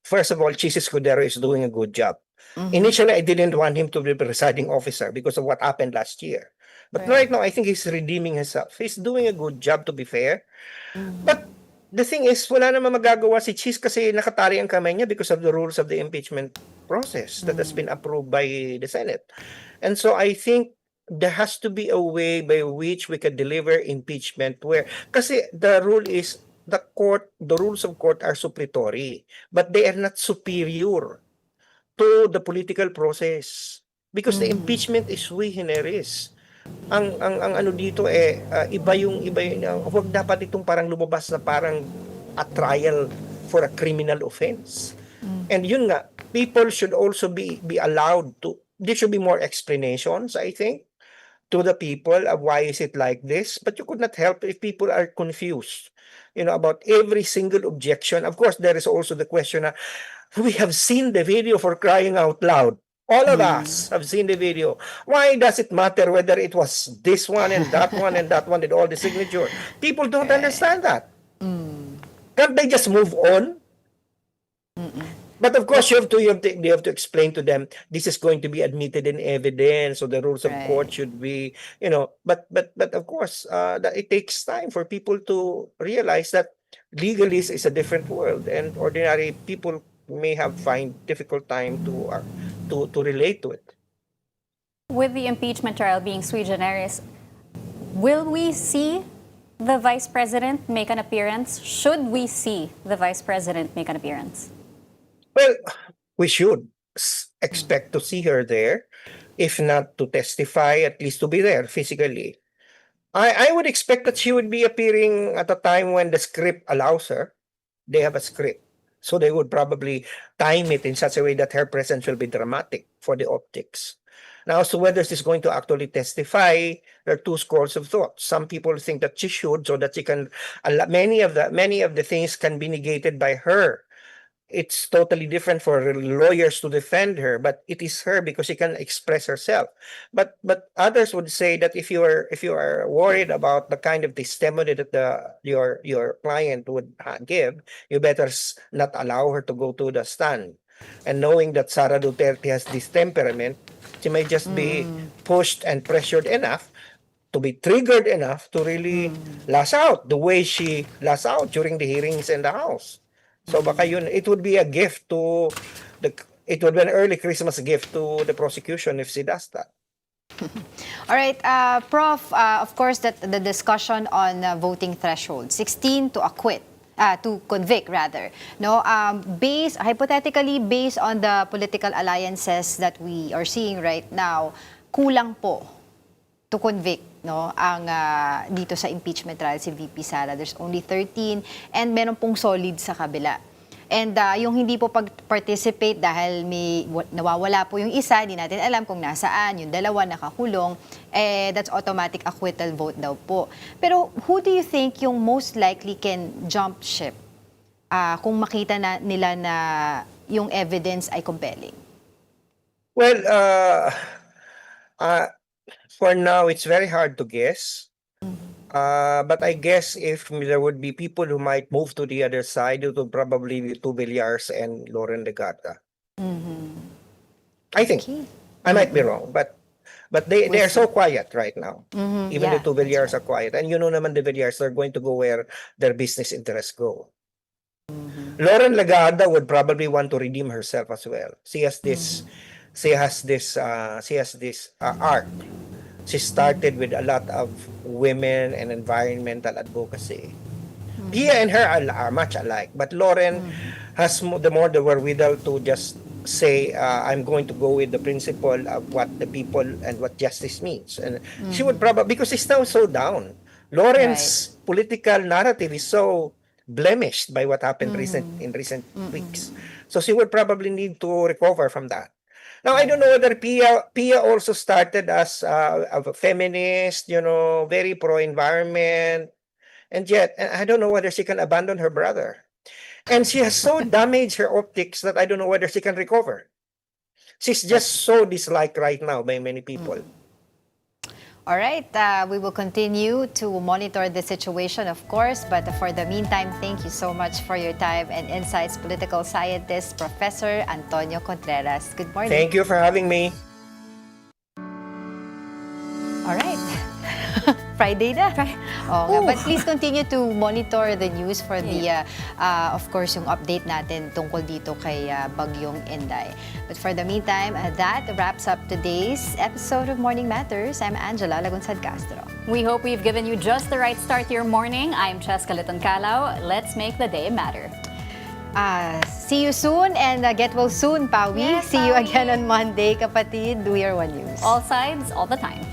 first of all, Chis Escudero is doing a good job. Initially, I didn't want him to be presiding officer because of what happened last year. But right now, I think he's redeeming himself. He's doing a good job, to be fair. But the thing is, wala naman magagawa si Chis kasi nakatari ang kamay niya because of the rules of the impeachment process that has been approved by the Senate. And so I think there has to be a way by which we can deliver impeachment kasi the rule is the rules of court are suppletory, but they are not superior to the political process, because the impeachment is sui generis. Ang ano dito iba yung wag dapat itong parang lumabas na parang a trial for a criminal offense. And yun nga, people should also be allowed to, there should be more explanations, I think. to the people of why is it like this, but you could not help if people are confused, about every single objection. Of course, there is also the question, we have seen the video, for crying out loud. All of us have seen the video. Why does it matter whether it was this one and that one and that one and all the signature? People don't understand that. Can't they just move on? But of course, you have to explain to them this is going to be admitted in evidence, so the rules of court should be, But of course, that it takes time for people to realize that legalese is a different world, and ordinary people may find difficult time to relate to it. With the impeachment trial being sui generis, will we see the Vice President make an appearance? Should we see the Vice President make an appearance? Well, we should expect to see her there, if not to testify, at least to be there physically. I would expect that she would be appearing at a time when the script allows her. They have a script. So they would probably time it in such a way that her presence will be dramatic for the optics. Now, as to whether she's going to actually testify, there are two schools of thought. Some people think that she should, so that she can. Many of the things can be negated by her. It's totally different for lawyers to defend her, but it is her because she can express herself. But others would say that if you are worried about the kind of testimony that your client would give, you better not allow her to go to the stand. And knowing that Sara Duterte has this temperament, she may just be pushed and pressured enough to be triggered enough to really lash out the way she lashed out during the hearings in the House. So baka yun, it would be a gift to it would be an early Christmas gift to the prosecution if she does that. All right, Prof, of course, that the discussion on voting threshold, 16 to acquit, to convict rather. No, hypothetically, based on the political alliances that we are seeing right now, kulang po to convict, no, ang dito sa impeachment trial si VP Sara. There's only 13 and meron pong solid sa kabila. And yung hindi po pag-participate dahil may nawawala po yung isa, hindi natin alam kung nasaan, yung dalawa nakakulong, that's automatic acquittal vote daw po. Pero who do you think yung most likely can jump ship kung makita nila na yung evidence ay compelling? Well, for now, it's very hard to guess. But I guess if there would be people who might move to the other side, it would probably be two Villars and Lauren Legarda. I think. I might be wrong, but they are so quiet right now. Even the two Villars are quiet. And you know naman the Villars, they're going to go where their business interests go. Lauren Legarda would probably want to redeem herself as well. She has this art. She started with a lot of women and environmental advocacy. Pia and her are much alike, but Lauren has the wherewithal to just say, I'm going to go with the principle of what the people and what justice means. And she would probably, because she's now so down. Lauren's political narrative is so blemished by what happened in recent weeks. So she would probably need to recover from that. Now, I don't know whether Pia also started as a feminist, very pro-environment, and yet I don't know whether she can abandon her brother. And she has so damaged her optics that I don't know whether she can recover. She's just so disliked right now by many people. All right, we will continue to monitor the situation, of course, but for the meantime, thank you so much for your time and insights, political scientist, Professor Antonio Contreras. Good morning. Thank you for having me. All right. Friday na. But please continue to monitor the news for the, of course, yung update natin tungkol dito kay Bagyong Inday. But for the meantime, that wraps up today's episode of Morning Matters. I'm Angela Lagunsad Castro. We hope we've given you just the right start to your morning. I'm Cheska Liton-Calao. Let's make the day matter. See you soon and get well soon, Pawi. Yes, See you Pawi. again on Monday, kapatid. We are One News. All sides, all the time.